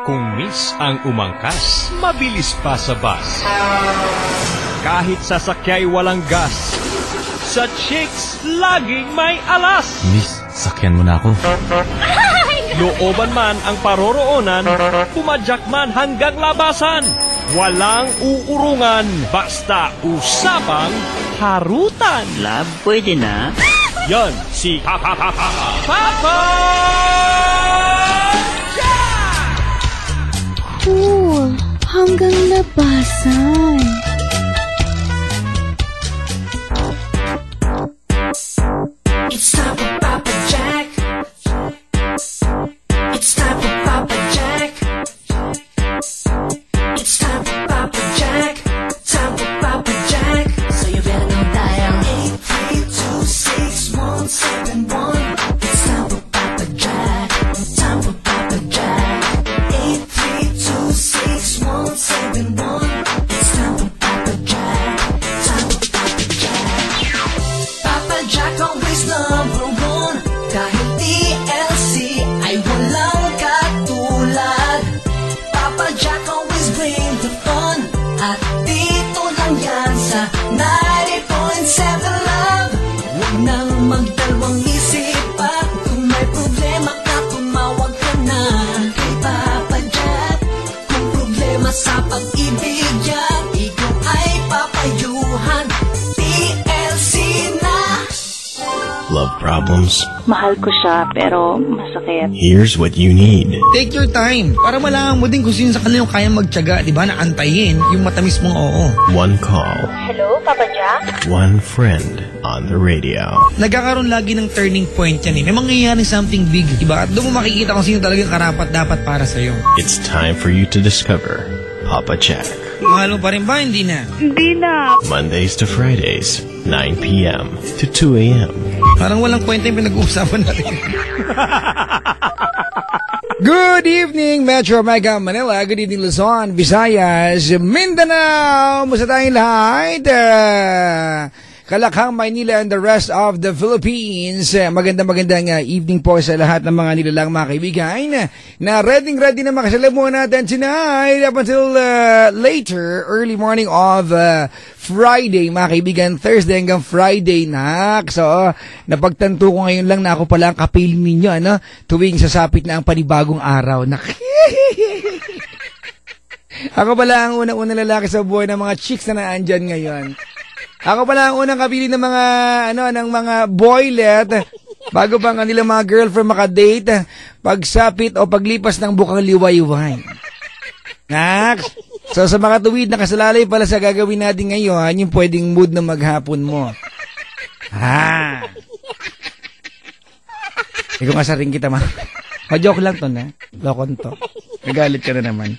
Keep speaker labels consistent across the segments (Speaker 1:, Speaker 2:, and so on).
Speaker 1: Kung miss ang umangkas, mabilis pa sa bus. Kahit sasakyay walang gas, sa chicks laging may alas.
Speaker 2: Miss, sakyan mo na ako.
Speaker 1: Looban man ang paroroonan, pumadyak man hanggang labasan. Walang uurungan, basta usapang harutan.
Speaker 3: Love, pwede na?
Speaker 1: Yan si Papa Jack!
Speaker 4: Cool, hanggang labasan.
Speaker 5: It's time for Papa Jack. It's time for Papa Jack. It's time for Papa Jack. Time for Papa Jack. So you better know dial 8326171. It's time for Papa Jack. Time for Papa Jack. 8326171. It's time for Papa Jack. Time for Papa Jack. Papa Jack always number one. Kahit TLC ay walang katulad. Papa Jack always bring the fun. At dito lang yan sa 90.7 Love. Huwag nang magdalawang isip pa. Kung may problema ka, tumawag ka na kay Papa Jack. Kung problema sa pag-ibig yan, ikaw ay papayuhan. TLC na.
Speaker 6: Love problems?
Speaker 7: Mahal ko siya, pero masakit.
Speaker 6: Here's what you need.
Speaker 8: Take your time para malaman mo din kung sino sa kanila yung kayang magtiyaga, di ba, na antayin yung matamis mong oo.
Speaker 6: One call.
Speaker 7: Hello, Papa Jack?
Speaker 6: One friend on the radio.
Speaker 8: Nagkakaroon lagi ng turning point yan eh. May mangyayaring something big, di ba? At doon mo makikita kung sino talagang karapat dapat para sa'yo.
Speaker 6: It's time for you to discover Papa Jack.
Speaker 8: Mahal mo pa rin ba? Hindi na.
Speaker 7: Hindi na.
Speaker 6: Mondays to Fridays, 9 p.m. to 2 a.m.
Speaker 8: Parang walang kwenta yung pinag-uusapan natin. Good evening, Metro Mega Manila. Good evening, Luzon, Visayas, Mindanao. Musta tayong lahat? Kalakhang, Maynila, and the rest of the Philippines. Magandang evening po sa lahat ng mga nilalang mga kaibigan na ready na makasalamuhan natin tonight up until later, early morning of Friday, mga kaibigan. Thursday hanggang Friday na. So, napagtanto ko ngayon lang na ako pala ang kapiling ninyo, ano? Tuwing sasapit na ang panibagong araw. Ako pala ang unang lalaki sa buhay ng mga chicks na naandyan ngayon. Ako pala ang unang kapili ng mga ng mga boylet bago pa ang kanilang mga girlfriend makadate, pagsapit o paglipas ng bukang liwayway. Next. So sa mga tuwid na kasalalay pala sa gagawin natin ngayon, yung pwedeng mood na maghapon mo. Ha. Ikaw masaring kita ma. Joke lang to na. Lokon to. Nagalit ka na naman.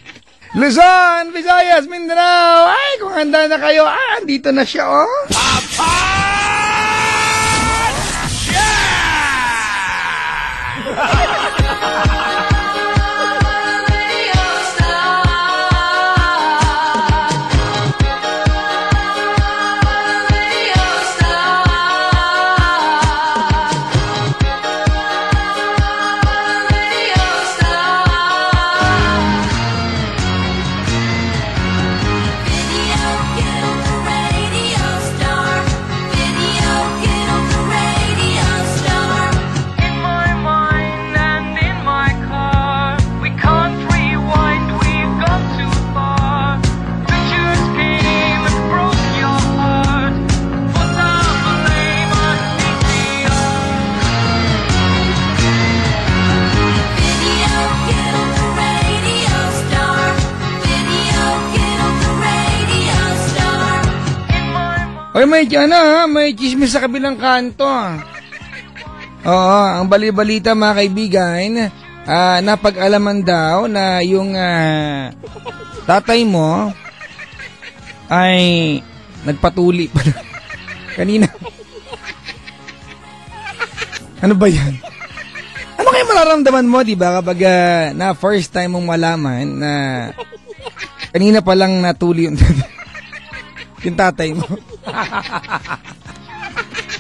Speaker 8: Luzon, Visayas, Mindanao. Ay, kung handa na kayo, dito na siya, oh. Papa Jack! Oy, may chismis sa kabilang kanto. Oo, ang bali-balita mga kaibigan, napag-alaman daw na yung tatay mo ay nagpatuli pa kanina. Ano ba yan? Ano kayo mararamdaman mo, di ba, kapag na first time mong malaman na kanina pa lang natuli yung tatay mo?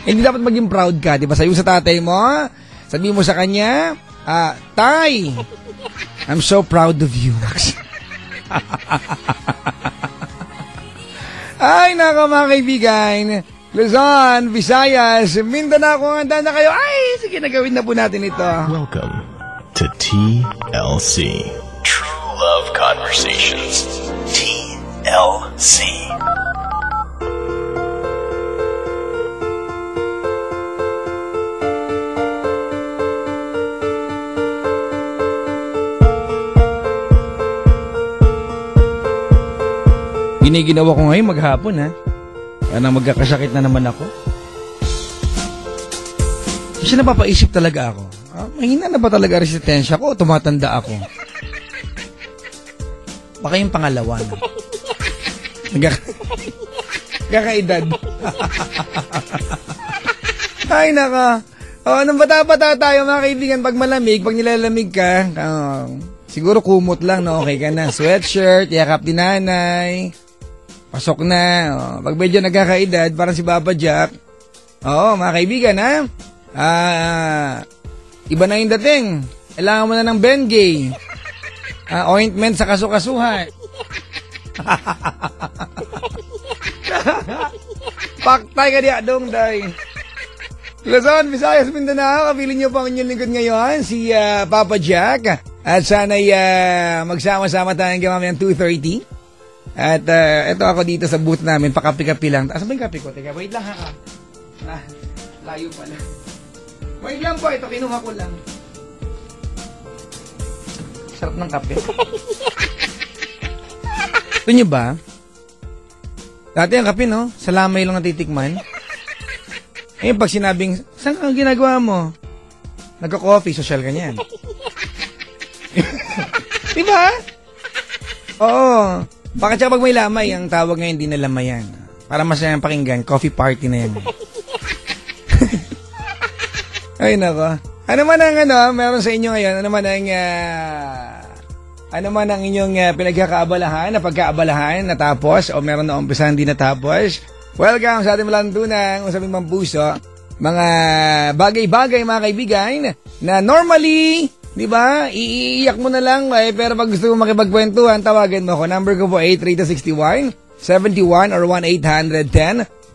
Speaker 8: Hindi dapat maging proud ka, di ba? Sayo sa tatay mo, sabihin mo sa kanya, Tay, I'm so proud of you, Max. Ay, nako mga kaibigan. Luzon, Visayas, Mindanao, kung handa na kayo. Ay, sige, nagawin na po natin ito.
Speaker 6: Welcome to TLC. True Love Conversations. TLC.
Speaker 8: Giniginawa ko ngayon maghapon, ha? Parang magkakasakit na naman ako. Kasi napapaisip talaga ako. Mahina na ba talaga resistensya ko o tumatanda ako? Baka yung pangalawa. Kakaedad. Ay, naka. Nung bata-bata tayo mga kaibigan, pag malamig, pag nilalamig ka, siguro kumot lang, no? Okay ka na. Sweatshirt, yakap ni nanay. Pasok na. Pag medyo nagkakaedad, parang si Papa Jack. Oo, mga kaibigan, ha? Iba na yung dating. Kailangan mo na ng Bengay. Ointment sa kasukasuhan. Paktay ka diya, dong, day. Luzon, Visayas, Mindanao, kabilin niyo po ang inyong lingkod ngayon, si Papa Jack. At sana'y magsama-sama tayong mamayang 2:30. At ito ako dito sa booth namin, pakapi-kapi lang. Asa ba yung kape ko? Teka, wait lang ha. Layo pala. Wait lang po, ito kinuha ko lang. Sarap ng kape. Ito nyo ba? Dati ang kape, no? Sa lamay lang natitikman. Eh, pag sinabing, saan ka ginagawa mo? Nagka-coffee, social ka niyan. Diba? Oo. Bakit siya pag may lamay, ang tawag ngayon, hindi na lamayan. Para masayang pakinggan, coffee party na yan. Ay, nako. Ano man ang meron sa inyo ngayon? Ano man ang inyong pinagkakaabalahan, na pagkaabalahan, natapos, o meron na umpisahan din natapos? Welcome sa ating malandunang, usaping mampuso, mga bagay-bagay, mga kaibigan, na normally, di ba, iiyak mo na lang, pero pag gusto mo makipagkwentuhan, tawagan mo ako. Number ko po 832-61-71 or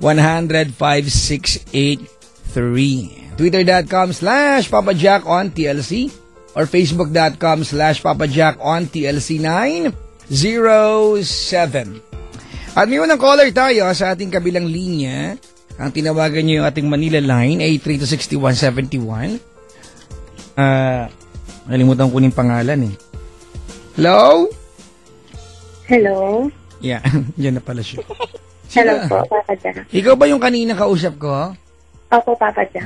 Speaker 8: 1-800-10-105-683. Twitter.com/PapaJackOnTLC or Facebook.com/PapaJackOnTLC907. At may unang caller tayo sa ating kabilang linya. Ang tinawagan niyo yung ating Manila line, 832-6171. Nalimutan ko yung pangalan eh. Hello?
Speaker 7: Hello?
Speaker 8: Yeah, yan na pala siya.
Speaker 7: Hello po, Papa Jack.
Speaker 8: Ikaw ba yung kanina kausap ko?
Speaker 7: Opo, Papa Jack.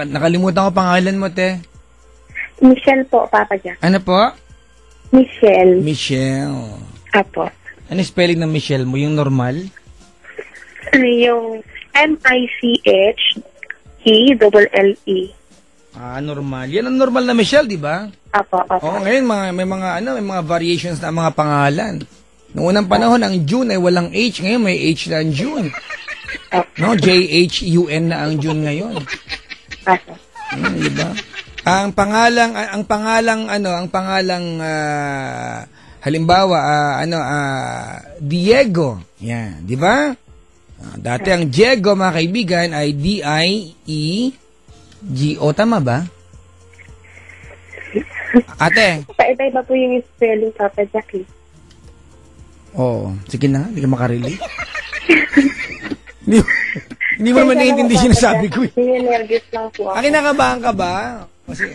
Speaker 8: Nakalimutan ko pangalan mo, te.
Speaker 7: Michelle po, Papa Jack.
Speaker 8: Ano po?
Speaker 7: Michelle.
Speaker 8: Michelle.
Speaker 7: Apo.
Speaker 8: Ano spelling ng Michelle mo? Yung normal?
Speaker 7: Yung MICHELLE.
Speaker 8: Normal. Yan ang normal na Michelle, di ba?
Speaker 7: Apo, opo.
Speaker 8: Oo, ngayon may mga variations na mga pangalan. Noong unang panahon, ang June ay walang H. Ngayon may H na ang June. No, JHUN na ang June ngayon.
Speaker 7: Apo.
Speaker 8: Di ba? Ang pangalang halimbawa Diego. Yan, di ba? Dati ang Diego, mga kaibigan, ay D-I-E-G-O, tama ba? Ate.
Speaker 7: Iba-iba po yung spelling, Papa Jack.
Speaker 8: Oo. Sige na, hindi ka makarelate. Hindi mo naman naiintindi sinasabi ko.
Speaker 7: Nervous lang po ako.
Speaker 8: Kinakabahan ka ba? Kasi,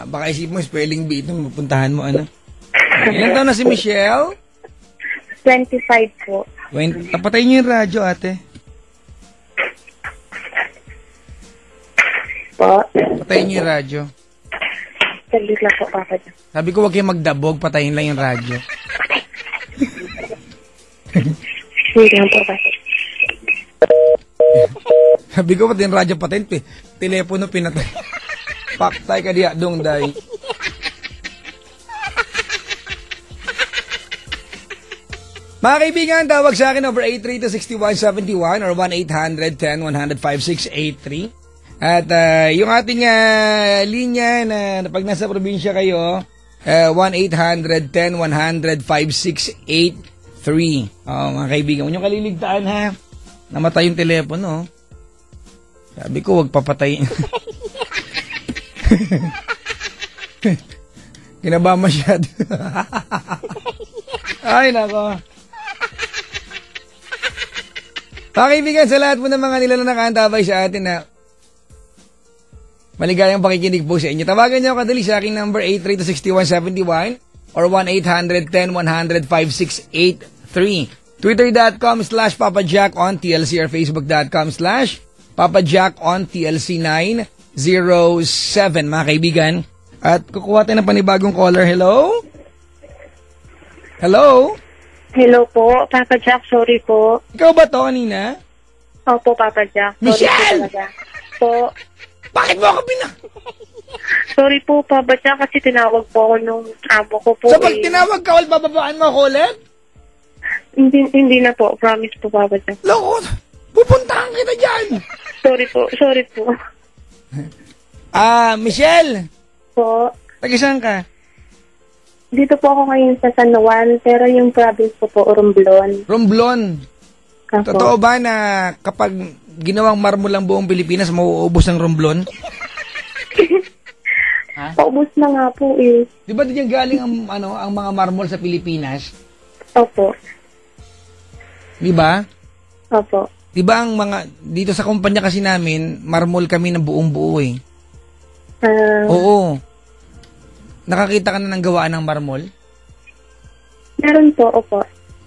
Speaker 8: baka isip mo, spelling bee ito, mapuntahan mo, ano? Ilan taon na si Michelle?
Speaker 7: 25 po.
Speaker 8: Tapatayin niyo yung radyo, ate.
Speaker 7: Po?
Speaker 8: Patayin niyo yung radyo.
Speaker 7: Saglit lang po, Papa Jack.
Speaker 8: Sabi ko, huwag kayong magdabog, patayin lang yung radyo.
Speaker 7: Wait lang po, Papa Jack.
Speaker 8: Sabi ko, pati yung radyo patayin, telepono pinatay. Paktay ka diya, dong, day. Mga kaibigan, tawag sa akin over 832-6171 or 1-800-10-105-683. At yung ating linya na pag nasa probinsya kayo, 1-800-10-100-5683. Mga kaibigan, huwag nyo kaliligtaan ha. Namatay yung telepono. Sabi ko, wag papatayin. Kinaba masyado. Ay, nako. Mga kaibigan, sa lahat po ng mga nila na nakaantabay sa atin na maligayang pakikinig po sa inyo. Tawagan niyo kadali sa aking number 8326171 or 1-800-10-100-5683. Twitter.com/PapaJackOnTLC or Facebook.com/PapaJackOnTLC907. Mga kaibigan, at kukuha tayo ng panibagong caller. Hello? Hello?
Speaker 7: Hello po, Papa Jack, sorry po.
Speaker 8: Ikaw ba to kanina?
Speaker 7: Opo, Papa Jack. Sorry
Speaker 8: Michelle!
Speaker 7: po talaga. Po,
Speaker 8: Bakit mo ako
Speaker 7: sorry po, Papa Jack, kasi tinawag po ako nung amo ko po.
Speaker 8: So pag tinawag ka, bababaan mo ako ulit?
Speaker 7: Hindi na po, promise po, Papa Jack.
Speaker 8: Loko, pupuntahan kita dyan.
Speaker 7: Sorry po.
Speaker 8: Michelle,
Speaker 7: Po,
Speaker 8: tagisan ka?
Speaker 7: dito po ako ngayon sa San Juan, pero yung province ko po, Romblon.
Speaker 8: Romblon.
Speaker 7: Ako.
Speaker 8: Totoo ba na kapag ginawang marmol ang buong Pilipinas, mauubos ng Romblon?
Speaker 7: Paubos na nga po eh.
Speaker 8: Di ba diyan galing ang mga marmol sa Pilipinas?
Speaker 7: Opo.
Speaker 8: Di ba?
Speaker 7: Opo.
Speaker 8: Di ba ang mga, dito sa kumpanya kasi namin, marmol kami ng buong buo eh. Oo. Nakakita ka na ng gawaan ng marmol?
Speaker 7: Meron po, opo.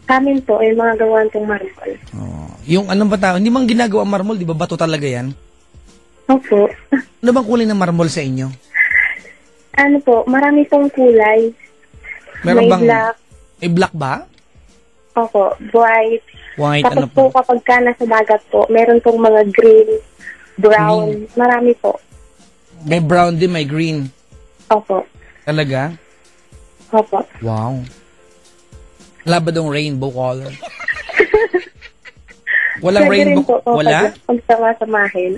Speaker 7: Amin po, ay mga gawaan pong marmol.
Speaker 8: Oh. Yung anong ba tao? Hindi mang ginagawa marmol, di ba? Bato talaga yan?
Speaker 7: Opo.
Speaker 8: Ano bang kulay ng marmol sa inyo?
Speaker 7: Ano po, marami pong kulay.
Speaker 8: Meron
Speaker 7: May
Speaker 8: bang...
Speaker 7: black.
Speaker 8: Eh, black ba?
Speaker 7: Opo, white.
Speaker 8: White,
Speaker 7: Tapos
Speaker 8: ano
Speaker 7: po,
Speaker 8: pa?
Speaker 7: kapag ka nasa dagat po, meron pong mga green, brown. Marami po.
Speaker 8: May brown din, may green.
Speaker 7: Opo.
Speaker 8: Talaga?
Speaker 7: Opo.
Speaker 8: Wow. Wala ba dong rainbow color? Walang
Speaker 7: Pwede rin
Speaker 8: rainbow?
Speaker 7: po,
Speaker 8: Wala?
Speaker 7: Pag sama-samahin.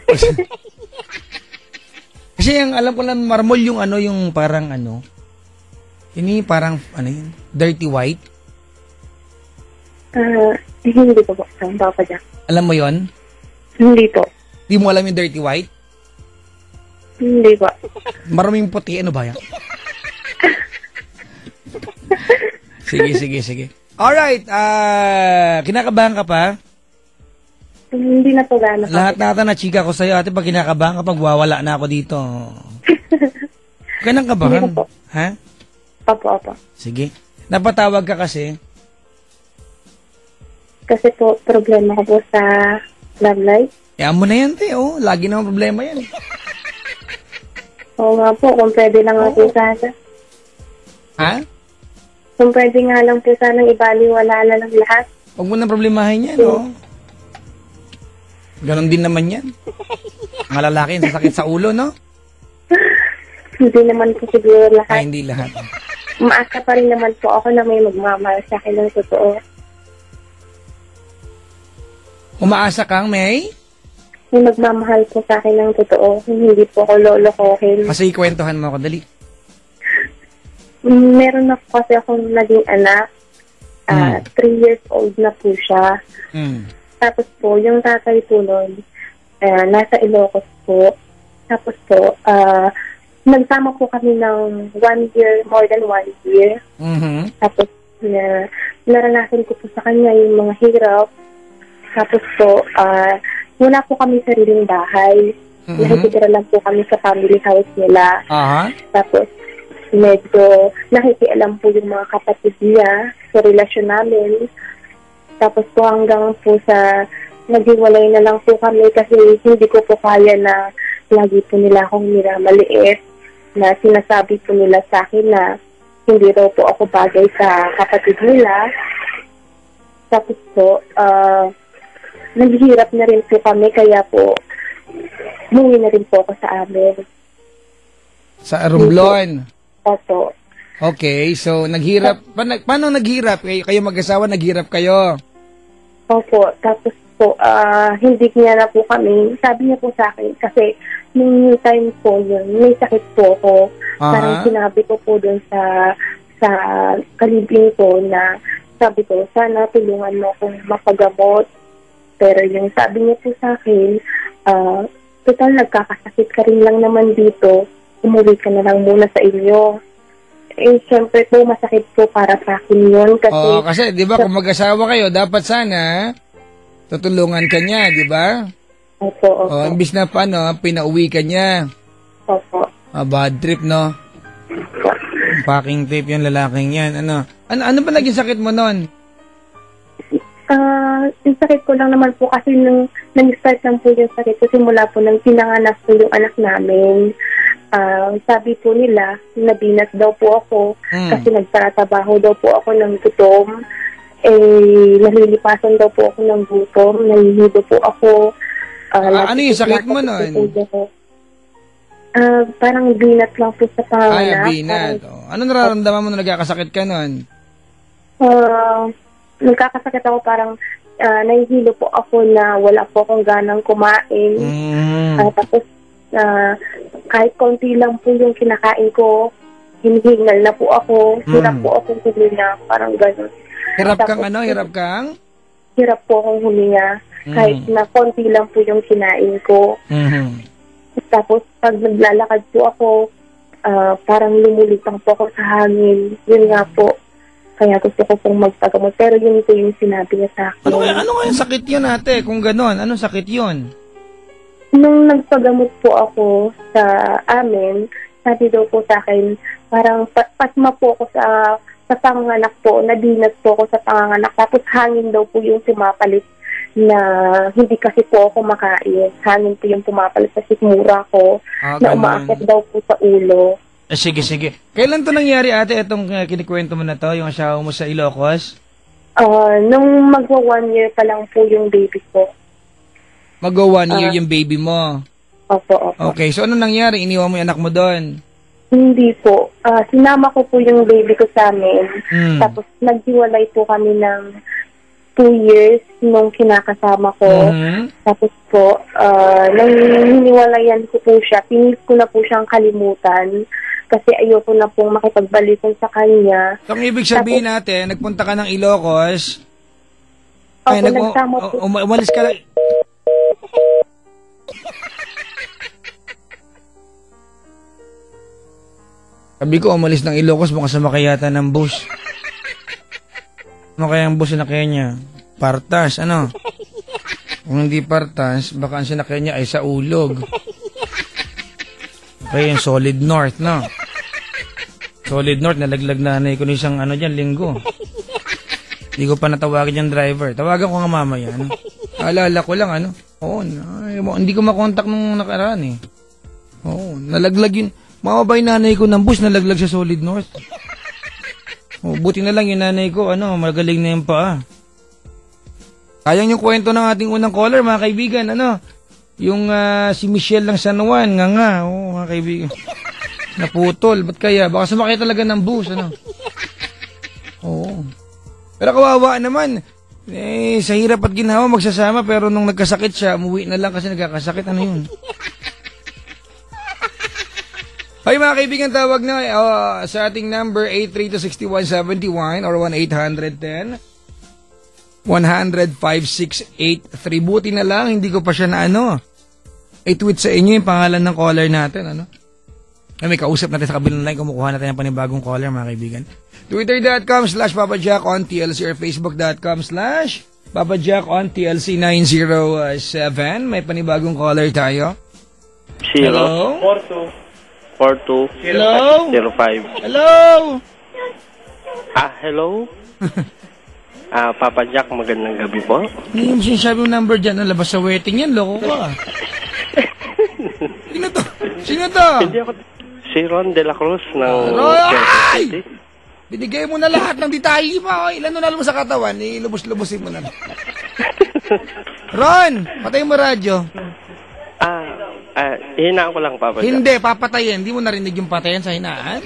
Speaker 8: Kasi ang alam ko lang marmol yung yung parang ini parang yun, dirty white.
Speaker 7: Hindi po po, Papa Jack.
Speaker 8: Alam mo yon?
Speaker 7: Hindi po.
Speaker 8: Di mo alam yung dirty white?
Speaker 7: Hindi po.
Speaker 8: Maraming puti, ano ba yan? Sige. Alright, kinakabahan ka pa?
Speaker 7: Hindi na po gano'n.
Speaker 8: Lahat natin na chika ko sa'yo, ate, pag kinakabahan ka, pag wawala na ako dito. Kanang kabahan?
Speaker 7: Hindi po.
Speaker 8: Ha?
Speaker 7: Opo.
Speaker 8: Sige. Napatawag ka kasi?
Speaker 7: Kasi po, problema ko po sa love life.
Speaker 8: Yan mo na yan, te. Oh. Lagi naman problema yan.
Speaker 7: Oo nga po, kung pwede lang nga po sana.
Speaker 8: Ha?
Speaker 7: Kung pwede nga lang po sanang ibaliwala na lang lahat.
Speaker 8: Huwag mo na problemahin yan, oh. Ganon din naman yan. Mga lalaki, sasakit sa ulo, no?
Speaker 7: Hindi naman po siguro
Speaker 8: Ay,
Speaker 7: lahat.
Speaker 8: hindi lahat.
Speaker 7: Umaasa pa rin naman po ako na may magmamahal sa akin ng totoo.
Speaker 8: Umaasa kang, May?
Speaker 7: May magmamahal po sa akin ng totoo. Hindi po ako lolokohin.
Speaker 8: Kasi ikwentuhan mo ako, dali.
Speaker 7: Meron na po kasi akong naging anak. 3 years old na po siya. Tapos po, yung tatay po nun, nasa Ilocos po. Tapos po, nagsama po kami ng 1 year, more than 1 year. Tapos, naranasan ko po sa kanya yung mga hirap. Tapos po, wala po kami sariling bahay. Nakikitira lang po kami sa family house nila. Tapos, medyo nakikialam po yung mga kapatid niya sa relasyon namin. Tapos po hanggang po sa naghiwalay na lang po kami kasi hindi ko po kaya na lagi po nila akong minamaliit, na sinasabi po nila sa akin na hindi raw po ako bagay sa kapatid nila. Tapos po, naghihirap na rin po kami kaya po umuwi na rin po ako sa amin.
Speaker 8: Sa Romblon?
Speaker 7: Opo.
Speaker 8: Okay, so naghirap. Paano naghirap? Kayo mag-asawa, naghirap kayo?
Speaker 7: Opo, tapos po, hindi niya na po kami. Sabi niya po sa akin, kasi nung time po yun, may sakit po ako. Parang sinabi ko po dun sa kalibing ko na sabi ko, sana tulungan mo akong mapagamot. Pero yung sabi niya po sa akin, total nagkakasakit ka rin lang naman dito, umuwi ka na lang muna sa inyo. Eh, syempre po, masakit po para sa akin yun.
Speaker 8: Kasi di ba kung mag-asawa kayo, dapat sana tutulungan ka niya, di ba?
Speaker 7: Opo.
Speaker 8: Imbis na pinauwi ka niya.
Speaker 7: Opo.
Speaker 8: Bad trip, no? Packing tape yung lalaking yan. Ano ba naging sakit mo nun?
Speaker 7: Yung sakit ko lang naman po kasi nung nag-start lang po yung sakit ko simula po nang pinanganak po yung anak namin. Sabi po nila, nabinas daw po ako kasi nagtatrabaho daw po ako ng gutom. Nalilipasan daw po ako ng gutom, nalilido po ako.
Speaker 8: Ano yung sakit mo nun?
Speaker 7: Parang binat lang po sa panganak.
Speaker 8: Binat. Ano nararamdaman mo na nagkakasakit ka nun?
Speaker 7: Nagkakasakit ako, parang nahihilo po ako na wala po akong ganang kumain. Tapos kahit konti lang po yung kinakain ko, hinihingal na po ako. Hirap po akong huminga, parang gano'n.
Speaker 8: Hirap kang?
Speaker 7: Hirap po akong huminga. Kahit na konti lang po yung kinain ko. Tapos, pag naglalakad po ako, parang lumulitang po ako sa hangin. Yun nga po. Kaya gusto ko pong magpagamot. Pero yun po yung sinabi niya sa akin.
Speaker 8: Ano nga yung sakit yun, ate? Kung gano'n, anong sakit yun?
Speaker 7: Nung nagpagamot po ako sa amin, sabi daw po sa akin, parang pasma po ako sa panganganak po, nadinas po ako sa panganganak. Tapos hangin daw po yung pumapalit na hindi kasi po ako makain. Hangin po yung pumapalit sa sikmura ko na umaakit daw po sa ulo.
Speaker 8: Sige. Kailan to nangyari, ate, itong kinikwento mo na to, yung asawa mo sa Ilocos?
Speaker 7: Nung magwa 1 year pa lang po yung baby ko.
Speaker 8: Magwa 1 year yung baby mo?
Speaker 7: Opo.
Speaker 8: Okay, so ano nangyari? Iniwan mo yung anak mo doon?
Speaker 7: Hindi po. Sinama ko po yung baby ko sa amin. Tapos naghiwalay po kami ng 2 years nung kinakasama ko. Tapos po, nang hiniwalayan ko po siya, pinis ko na po siyang kalimutan kasi ayoko na pong makipagbalikan sa kanya.
Speaker 8: So, ang ibig sabihin natin, nagpunta ka ng Ilocos.
Speaker 7: Nagsama po.
Speaker 8: Umalis ka lang. Sabi ko, umalis ng Ilocos, baka sumakayata ng bus. Ano kaya ang bus na Kenya? Partas, ano? Kung hindi partas, baka ang sinakyan niya ay sa ulog. Okay, yung Solid North, no? Solid North, nalaglag na ko ng isang linggo. Hindi ko pa natawagin yung driver. Tawagan ko nga mamaya, ano? Alala ko lang, ano? Oo, hindi ko makontak nung nakaraan, eh. Oo, nalaglag yun. Mababay nanay ko ng bus, nalaglag sa Solid North. Buti na lang yung nanay ko, magaling na yung paa. Sayang yung kwento ng ating unang caller, mga kaibigan, yung si Michelle ng San Juan, mga kaibigan. Naputol, ba't kaya? Baka sumakay talaga ng bus, Oo. Pero kawawa naman, sa hirap at ginawa, magsasama, pero nung nagkasakit siya, umuwi na lang kasi nagkakasakit, yun? Hoy mga kaibigan, tawag na sa ating number 8326171 or 1-800-10-100-5683. Buti na lang, hindi ko pa siya na i-tweet sa inyo yung pangalan ng caller natin. May kausap natin sa kabilang line, kumukuha natin ng panibagong caller mga kaibigan. Twitter.com/PapaJack on TLC or Facebook.com/PapaJack on TLC 907. May panibagong caller tayo. Hello?
Speaker 2: 42
Speaker 8: Hello?
Speaker 2: 05.
Speaker 8: Hello?
Speaker 2: Hello? Papa Jack, magandang gabi po.
Speaker 8: Hindi mo sinasabi yung number dyan, nalabas sa waiting yan, loko ka. Sino to?
Speaker 2: Hindi ako, si Ron De La Cruz ng
Speaker 8: Quezon City. Binigay mo na lahat ng detalye mo. Ilan na mo sa katawan, ilubos-lubosin mo na. Ron, patay mo radyo.
Speaker 2: Hinaan ko lang, Papa Jack.
Speaker 8: Hindi, papatayin. Hindi mo narinig yung patayan sa hinaan?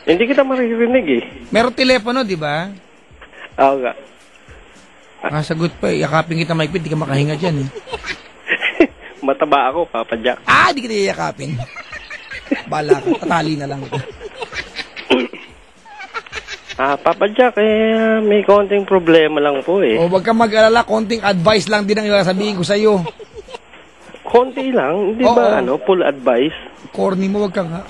Speaker 2: Hindi kita maririnig eh.
Speaker 8: Meron telepono, di ba?
Speaker 2: Oo nga.
Speaker 8: Sagot pa eh. Yakapin kita maikpit, di ka makahinga dyan eh.
Speaker 2: mataba ako, Papa Jack.
Speaker 8: Di kita yayakapin. Bala ka, tatali na lang.
Speaker 2: Papa Jack, may konting problema lang po eh.
Speaker 8: Wag kang mag-alala, konting advice lang din ang sabihin ko sa'yo.
Speaker 2: Konti lang, hindi ba full advice?
Speaker 8: Corny mo, wag kang ha.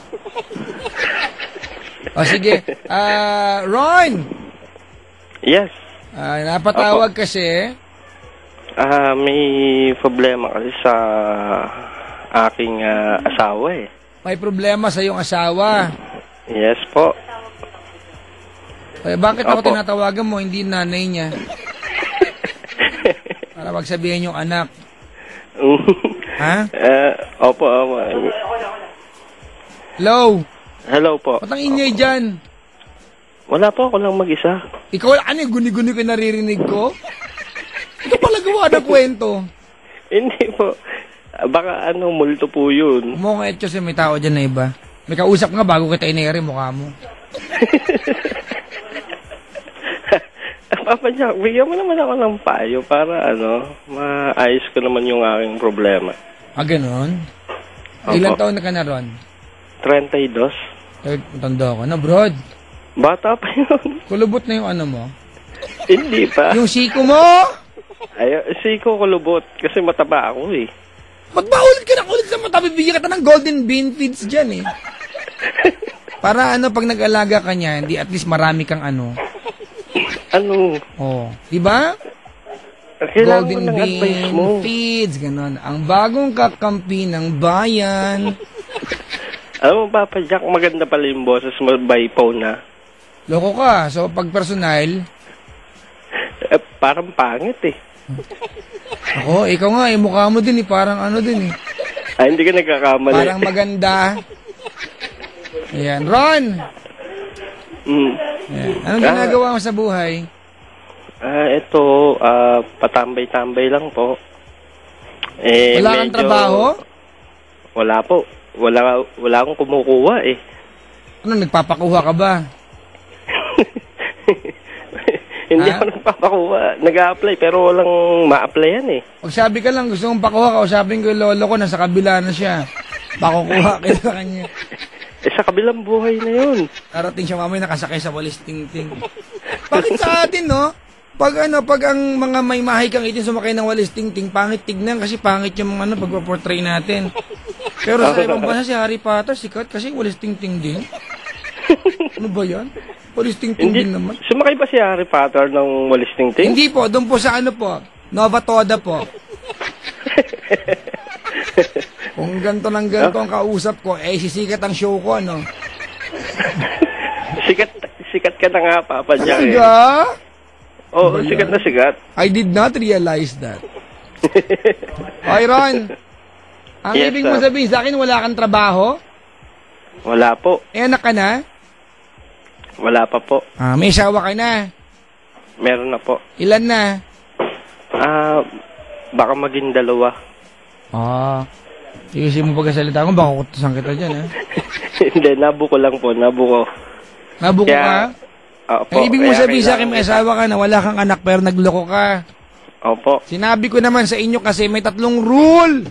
Speaker 8: Sige. Ron!
Speaker 2: Yes.
Speaker 8: Napatawag kasi.
Speaker 2: May problema kasi sa aking asawa eh.
Speaker 8: May problema sa iyong asawa.
Speaker 2: Yes po.
Speaker 8: Bakit ako tinatawagan mo, hindi nanay niya? Para magsabihin yung anak. Ha?
Speaker 2: Opo.
Speaker 8: Hello?
Speaker 2: Hello po.
Speaker 8: Ba't ang ingay dyan?
Speaker 2: Wala po, ako lang mag-isa.
Speaker 8: Ikaw, ano yung guni-guni ko naririnig ko? Ito pala gawa na kwento.
Speaker 2: Hindi po. Baka multo po yun.
Speaker 8: Mukhang etchos may tao dyan na iba. May kausap nga bago kita inere mukha mo.
Speaker 2: Papa Jack, bigyan mo naman ako ng payo para maayos ko naman yung aking problema.
Speaker 8: Ganon? Ilang taon na ka na ron?
Speaker 2: 32.
Speaker 8: Tanda ko na, brod.
Speaker 2: Bata pa yun.
Speaker 8: Kulubot na yung ano mo?
Speaker 2: Hindi pa.
Speaker 8: Yung siko mo?
Speaker 2: Siko kulubot kasi mataba ako eh.
Speaker 8: Magbaulid ka na ulit sa mata. Bibigyan kita ng golden bean feeds dyan eh. Para pag nag-alaga ka niya, hindi at least marami kang diba?
Speaker 2: Kailangan
Speaker 8: golden
Speaker 2: mo ng advice mo.
Speaker 8: bean feeds, ganon. Ang bagong kakampi ng bayan.
Speaker 2: Alam mo, Papa Jack, maganda pala yung boses mo by phone na.
Speaker 8: Loko ka. So, pag personal,
Speaker 2: parang pangit eh.
Speaker 8: ako, ikaw nga, mukha mo din eh. Parang din eh.
Speaker 2: Hindi ka nagkakamali.
Speaker 8: Parang maganda. Ayan. Ron! Ayan. Anong ginagawa mo sa buhay?
Speaker 2: Ito, patambay-tambay lang po.
Speaker 8: Wala kang trabaho?
Speaker 2: Wala po. Wala akong kumukuha eh.
Speaker 8: Nagpapakuha ka ba?
Speaker 2: Hindi ako nagpapakuha. Nag-a-apply pero walang ma-applyan eh.
Speaker 8: Pag sabi ka lang, gusto mong pakuha ka, usapin ko yung lolo ko, nasa kabila na siya. Pakukuha kayo sa kanya.
Speaker 2: Sa kabilang buhay na yun.
Speaker 8: Darating siya mamaya nakasakay sa walis ting-ting. Bakit sa atin, no? Pag ang mga may mahikang itin sumakay ng walis ting-ting, pangit tignan kasi pangit yung pagpaportray natin. Pero sa ibang bansa si Harry Potter, sikat kasi walis ting-ting din. Ano ba yan? Walis ting-ting din naman.
Speaker 2: Sumakay ba si Harry Potter ng walis ting-ting?
Speaker 8: Hindi po, doon po sa Nova Toda po. Kung ganito ng ganito ang kausap ko, sisikat ang show ko,
Speaker 2: Sikat ka na nga, Papa Jack.
Speaker 8: Talaga?
Speaker 2: Oo, sikat na sikat.
Speaker 8: I did not realize that. Okay, Ron. Ang ibig mo sabihin sa akin, wala kang trabaho?
Speaker 2: Wala po.
Speaker 8: Anak ka na?
Speaker 2: Wala pa po.
Speaker 8: May asawa ka na?
Speaker 2: Meron na po.
Speaker 8: Ilan na?
Speaker 2: Baka maging 2.
Speaker 8: Iusin mo pagkasalita ko, baka kutusan kita dyan, ha?
Speaker 2: Hindi, nabuko lang po, nabuko.
Speaker 8: Nabuko ka?
Speaker 2: Opo.
Speaker 8: Ang ibig mo sabihin sa akin, may asawa ka na, wala kang anak, pero nagloko ka.
Speaker 2: Opo.
Speaker 8: Sinabi ko naman sa inyo kasi may 3 rule.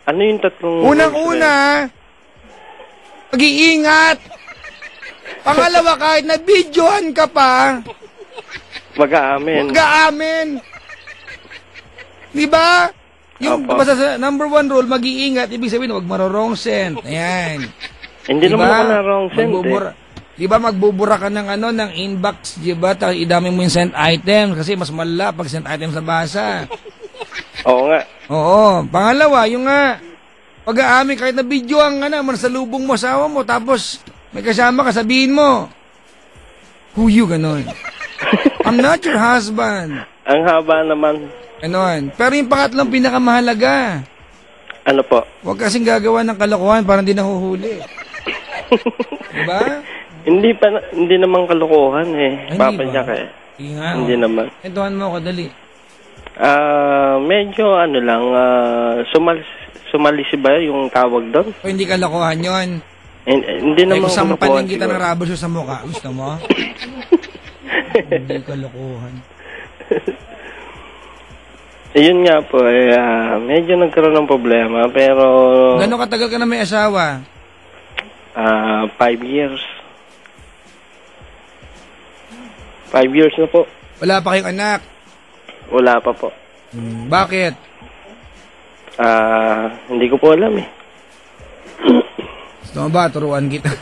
Speaker 2: Ano yung 3 rules?
Speaker 8: Unang-una, mag-iingat. Pangalawa, kahit na videohan ka pa, mag-aamin. Diba? Yung basta sa number 1 rule, mag-iingat. Ibig sabihin, huwag maro-wrong send. Ayan.
Speaker 2: Hindi naman ako na wrong send
Speaker 8: Diba magbubura ka ng ng inbox, diba? Idami mo yung sent item kasi mas malala pag sent item sa basa.
Speaker 2: Oo nga.
Speaker 8: Oo. Pangalawa, yung pag-aamin kahit na videohan ka na, mansalubong mo asawa mo, tapos may kasama ka, sabihin mo, who you, ganon. I'm not your husband.
Speaker 2: Ang haba naman.
Speaker 8: Ganon. Pero yung pangatlong pinakamahalaga.
Speaker 2: Ano po?
Speaker 8: Huwag kasing gagawa ng kalokohan para hindi nahuhuli. Diba?
Speaker 2: Hindi naman kalokohan eh. Papa Jack eh. Hindi naman.
Speaker 8: Entuhan mo ako, dali.
Speaker 2: Medyo lang, sumalisi ba yung tawag doon?
Speaker 8: O hindi kalokohan yun?
Speaker 2: Hindi naman kalokohan.
Speaker 8: Sampaling kita ng rabos sa mukha. Gusto mo? Hindi kalokohan.
Speaker 2: Yun nga po, medyo nagkaroon ng problema, pero
Speaker 8: Gano'ng katagal ka na may asawa?
Speaker 2: 5 years. 5 years na po.
Speaker 8: Wala pa kayong anak?
Speaker 2: Wala pa po.
Speaker 8: Bakit?
Speaker 2: Hindi ko po alam eh.
Speaker 8: Gusto mo ba? Turuan kita.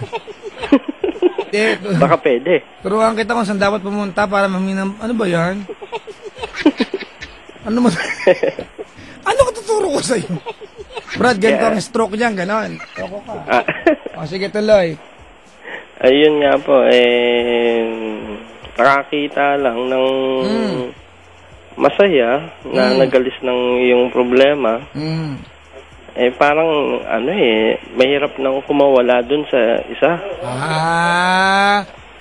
Speaker 2: Baka pwede.
Speaker 8: Turuan kita kung saan dapat pumunta para maminam... Ano ba yan? Ano mo? Ano ka tuturo ko sa'yo? Brad, ganito ang stroke niyan, ganon. Loko ka. O, sige, tuloy.
Speaker 2: Ayun nga po, nakakita lang ng masaya na nagalis ng iyong problema. Parang, mahirap nang kumawala dun sa isa.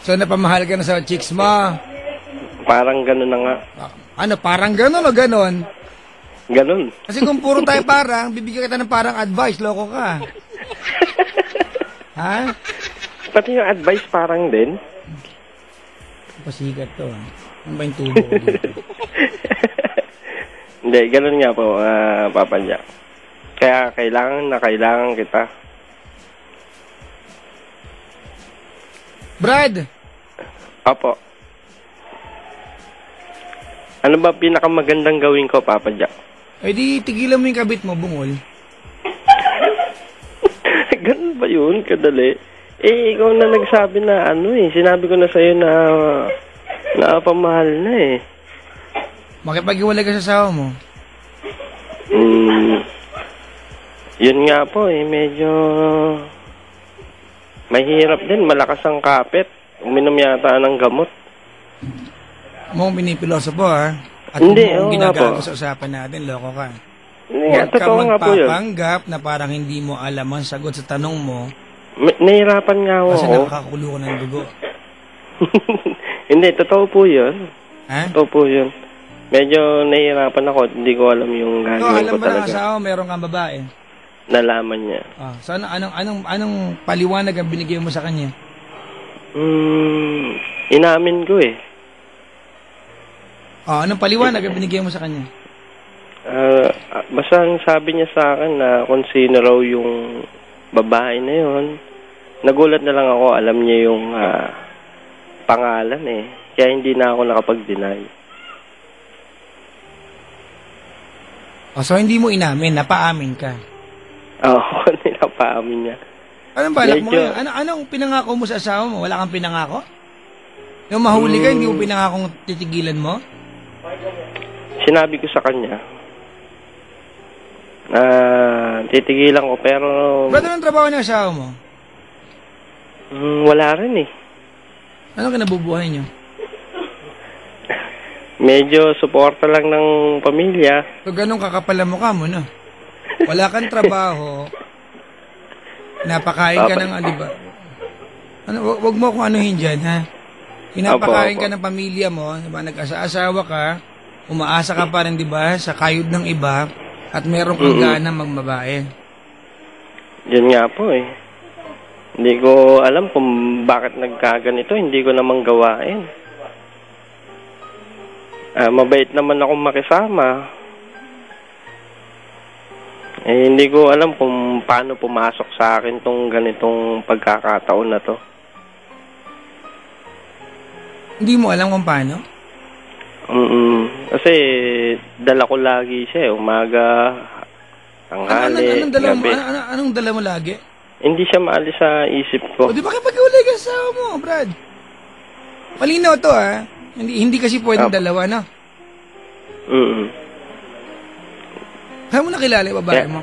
Speaker 8: So napamahal ka na sa chicks mo?
Speaker 2: Parang gano'n na nga.
Speaker 8: Ano, parang gano'n o gano'n?
Speaker 2: Gano'n.
Speaker 8: Kasi kung puro tayo parang, bibigyan kita ng parang advice, loko ka. Ha?
Speaker 2: Pati yung advice parang din.
Speaker 8: Pasigat to. Ano ba yung tubo ko dito?
Speaker 2: Hindi, gano'n nga po, Papa Jack. Kaya kailangan kita.
Speaker 8: Brad!
Speaker 2: Opo. Ano ba pinakamagandang gawin ko, Papa Jack?
Speaker 8: Di tigilan mo yung kabit mo, bungol.
Speaker 2: Ganun ba yun? Kadali. Ikaw na nagsabi na sinabi ko na sa'yo na napamahal na eh.
Speaker 8: Makipag-iwalay ka sa asawa mo?
Speaker 2: Yun nga po medyo mahirap din. Malakas ang kapit. Uminom yata ng gamot.
Speaker 8: Mo pinipiloso po ha? At
Speaker 2: hindi,
Speaker 8: kung ginagawa
Speaker 2: po.
Speaker 8: sa usapan natin, loko ka.
Speaker 2: Hindi,
Speaker 8: Huwag ka
Speaker 2: totoo nga po yun.
Speaker 8: magpapanggap na parang hindi mo alam ang sagot sa tanong mo.
Speaker 2: Nahirapan nga ako.
Speaker 8: Kasi nakakakulo ko ng dugo.
Speaker 2: Hindi, totoo po yun.
Speaker 8: Ha?
Speaker 2: Totoo po yun. Medyo nahihirapan ako. Hindi ko alam yung
Speaker 8: So,
Speaker 2: gagawin
Speaker 8: alam
Speaker 2: ko
Speaker 8: ba ng
Speaker 2: talaga.
Speaker 8: asawa, meron kang babae?
Speaker 2: Nalaman niya.
Speaker 8: So, anong paliwanag ang binigay mo sa kanya?
Speaker 2: Inamin ko eh.
Speaker 8: Anong paliwanag ang binigay mo sa kanya?
Speaker 2: Basta ang sabi niya sa akin na kung sino raw yung babae na yun. Nagulat na lang ako, alam niya yung pangalan eh. Kaya hindi na ako nakapag-deny.
Speaker 8: So hindi mo inamin, napaamin ka?
Speaker 2: Oo, nilapaamin niya.
Speaker 8: Anong balak mo
Speaker 2: Medyo-
Speaker 8: ngayon? Anong pinangako mo sa asawa mo? Wala kang pinangako? Yung mahuli ka, hindi mo pinangakong titigilan mo?
Speaker 2: Sinabi ko sa kanya na titigilan ko pero
Speaker 8: Brother, anong trabaho ng asawa mo?
Speaker 2: wala rin eh.
Speaker 8: Anong kinabubuhay niyo?
Speaker 2: Medyo suporta lang ng pamilya.
Speaker 8: So, ganun kakapal ang mukha mo, no? Wala kang trabaho. Napakain ka ng, di ba? Wag mo akong anuhin dyan, ha? Pinapakain ka ng pamilya mo, di ba? Nag-asawa ka, umaasa ka pa rin, di ba? Sa kayod ng iba, at meron kang gana magbabae.
Speaker 2: Yun nga po eh. Hindi ko alam kung bakit nagkaganito. Hindi ko namang gawain. Mabait naman akong makisama. Hindi ko alam kung paano pumasok sa akin tong ganitong pagkakataon na to.
Speaker 8: Hindi mo alam kung paano?
Speaker 2: Kasi dala ko lagi siya umaga, tanghali, gabi.
Speaker 8: Anong dala mo lagi?
Speaker 2: Hindi siya maalis sa isip ko.
Speaker 8: Di ba kapag-iwalay ka sa asawa mo, Brad? Malinaw to, ha? Hindi kasi pwedeng dalawa, no? Kaya mo nakilala yung babae mo?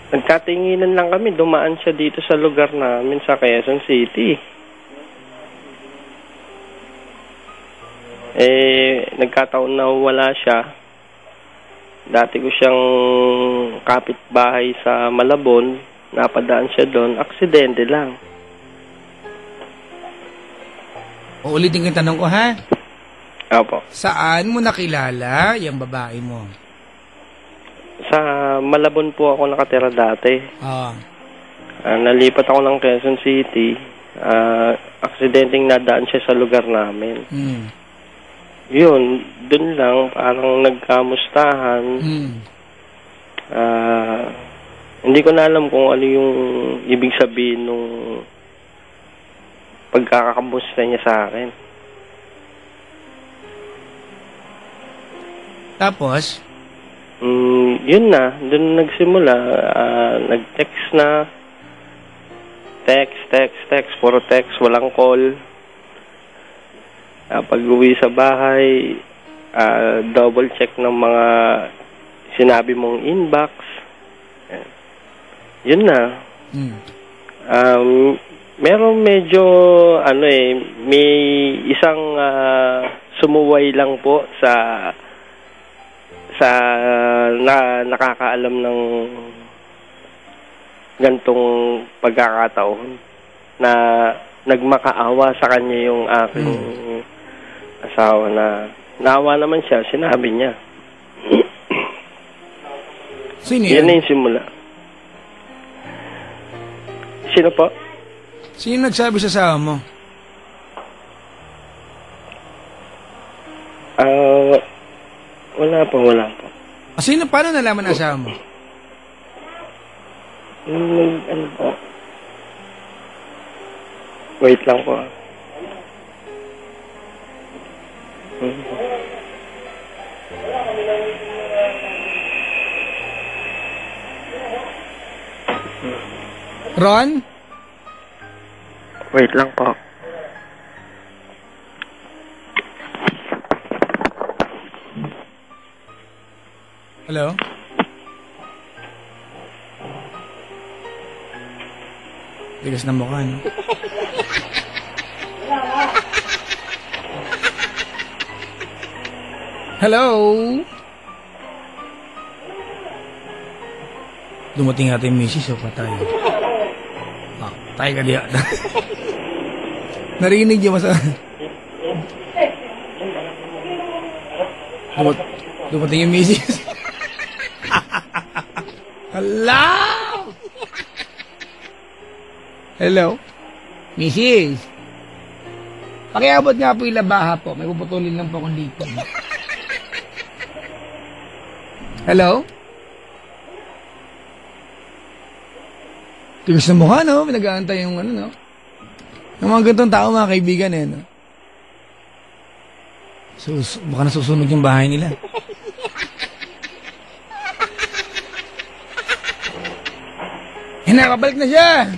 Speaker 2: Nagkatinginan lang kami. Dumaan siya dito sa lugar namin sa Quezon City. Nagkataon na wala siya. Dati ko siyang kapitbahay sa Malabon. Napadaan siya doon. Aksidente lang.
Speaker 8: Uulitin ko yung tanong ko, ha?
Speaker 2: Opo.
Speaker 8: Saan mo nakilala yung babae mo?
Speaker 2: Sa Malabon po ako nakatira dati.
Speaker 8: Ah.
Speaker 2: Nalipat ako ng Quezon City. aksidenteng nadaan siya sa lugar namin. Yun, dun lang, parang nagkamustahan. Hindi ko na alam kung ano yung ibig sabihin nung pagkakamusta niya sa akin.
Speaker 8: Tapos?
Speaker 2: Yun na, dun nagsimula. Nag-text na. Text, puro text, walang call. Pag uwi sa bahay, double check ng mga sinabi mong inbox. Yun na. Meron medyo, may isang sumuway lang po sa nakakaalam ng gantong pagkakataon na nagmakaawa sa kanya yung aking asawa na naawa naman siya, sinabi niya.
Speaker 8: Sino
Speaker 2: yan? Yan na yung simula. Sino po?
Speaker 8: Sino nagsabi sa asawa mo?
Speaker 2: Wala po.
Speaker 8: Sino, paano nalaman ang asawa mo?
Speaker 2: Ano po? Wait lang po.
Speaker 8: Ron?
Speaker 2: Wait lang po.
Speaker 8: Hello? Tigas na mukha, no? Hello? Dumating natin yung misis, o patay. Patay ka diya. Narinig niyo masa... Dumating yung misis. Hello? Hello? Mrs. Pakiabot nga po yung labaha po. May puputulin lang po akong dito. Hello? Tigas na mukha, no? Pinag-aantay yung ano, no? Yung mga ganitong tao, mga kaibigan, no? Baka nasusunog yung bahay nila. Nakabalik na siya.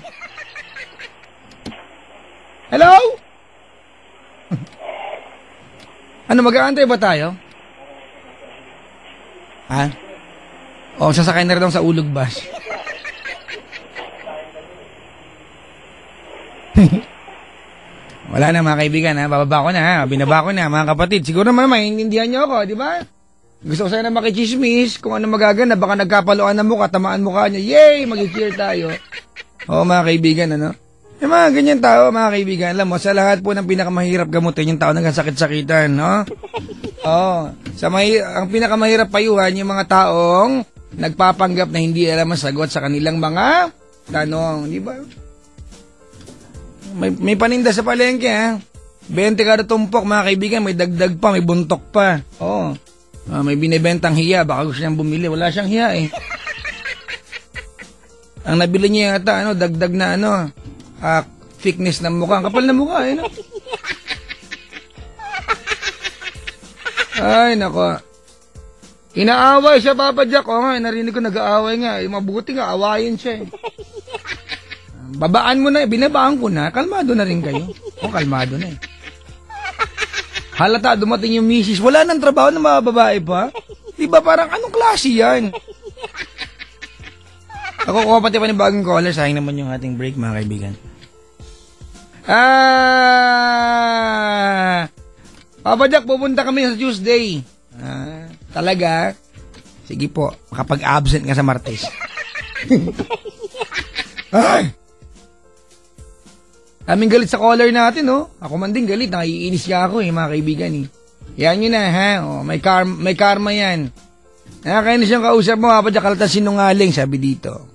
Speaker 8: Hello? Ano, mag-aantay ba tayo? Ha? O, sasakay na rin sa ulog bus. Wala na mga kaibigan, ha? Bababa ko na, ha? Binaba ko na, mga kapatid. Siguro naman maintindihan niyo ako, di ba? Gusto ko sana makichismis kung ano magagana, baka nagkapaluan na mukha, tamaan mukha niya. Yay! Mag-cheer tayo. Oo, mga kaibigan, ano? Yung mga ganyan tao, mga kaibigan, alam mo, sa lahat po ng pinakamahirap gamutin, yung tao nagkasakit-sakitan, no? Oo. Ang pinakamahirap payuhan, yung mga taong nagpapanggap na hindi alam ang sagot sa kanilang mga tanong, di ba? May paninda sa palengke, ha? 20 kada tumpok, mga kaibigan, may dagdag pa, may buntok pa. Oo. May binibentang hiya, baka gusto niyang bumili. Wala siyang hiya, eh. Ang nabili niya yata, dagdag na, thickness ng mukha. Ang kapal na mukha, eh, no? Ay, nako. Inaaway siya, Papa Jack. O nga, narinig ko nag-aaway nga. Mabuti nga, awayin siya, eh. Babaan mo na, binabaan ko na. Kalmado na rin kayo. O, kalmado na, eh. Halata, dumating yung misis. Wala nang trabaho ng mga babae pa. Diba parang anong klase yan? Ako kuha pati pa ng bagong caller. Sayang naman yung ating break, mga kaibigan. Papa Jack, pupunta kami sa Tuesday. Talaga? Sige po, makapag-absent nga sa Martes. Ay! Aming galit sa caller natin, no? Ako man din galit, nakaiinis ka ako, mga kaibigan, eh. Yan yun na, ha? Oh, may karma yan. Kaya na siyang kausap mo, Papa Jack, halatang sinungaling, sabi dito.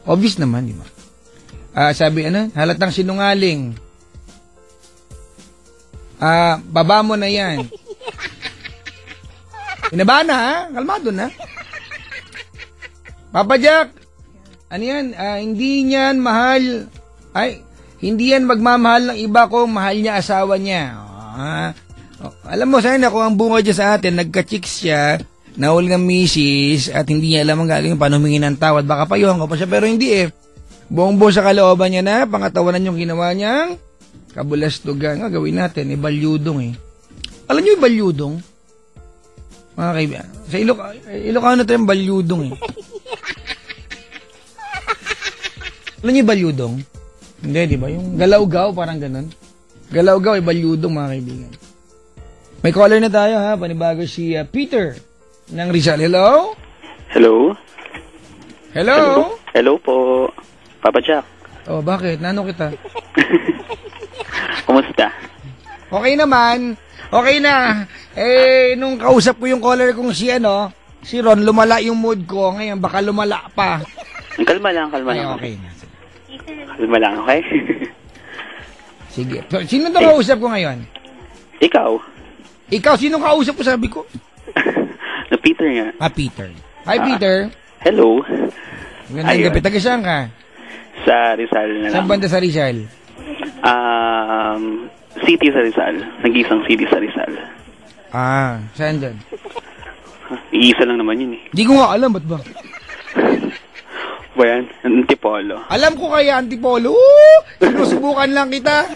Speaker 8: Obvious naman, di ba? Sabi, halatang sinungaling. Baba mo na yan. Binaba na, ha? Kalmado na. Papa Jack, ano yan? Hindi niyan mahal. Hindi yan magmamahal ng iba kung mahal niya asawa niya. Alam mo, sana kung ang bunga dyan sa atin, nagka-chicks siya, nahuli ng misis, at hindi niya alam ang gagawin paano humingi ng tawad. Baka payuhan ko pa siya, pero hindi eh. Buong-buo sa kalooban niya na, pangatawanan yung ginawa niyang kabulastugan. Gawin natin, balyudong eh. Alam niyo yung balyudong? Mga kaibigan, sa Ilocano ito yung balyudong eh. Alam niyo yung balyudong? Hindi, di ba? Yung galawgaw, parang ganun. Galawgaw ay balyudong, mga kaibigan. May caller na tayo, ha? Panibago si Peter ng Rizal. Hello?
Speaker 3: Hello?
Speaker 8: Hello?
Speaker 3: Hello po. Papa Jack.
Speaker 8: Oh, bakit? Nano kita?
Speaker 3: Kumusta?
Speaker 8: Okay naman. Okay na. Nung kausap ko yung caller kong si Ron, lumala yung mood ko. Ngayon, baka lumala pa.
Speaker 3: Kalma lang.
Speaker 8: Okay na.
Speaker 3: Kalma lang, okay?
Speaker 8: Sige. So, sino ito kausap ko ngayon? Ikaw, sino kausap ko sabi ko?
Speaker 3: Na Peter nga.
Speaker 8: Peter. Hi, Peter.
Speaker 3: Hello.
Speaker 8: Magandang gabi. Taga saan ka?
Speaker 3: Sa Rizal na lang.
Speaker 8: Saan banda sa Rizal?
Speaker 3: City sa Rizal. Nag-isang city sa Rizal.
Speaker 8: Saan dyan?
Speaker 3: Iisa lang naman yun eh.
Speaker 8: Di ko nga alam, ba't ba?
Speaker 3: Ba yan? Antipolo.
Speaker 8: Alam ko kaya, Antipolo. Sinusubukan lang kita.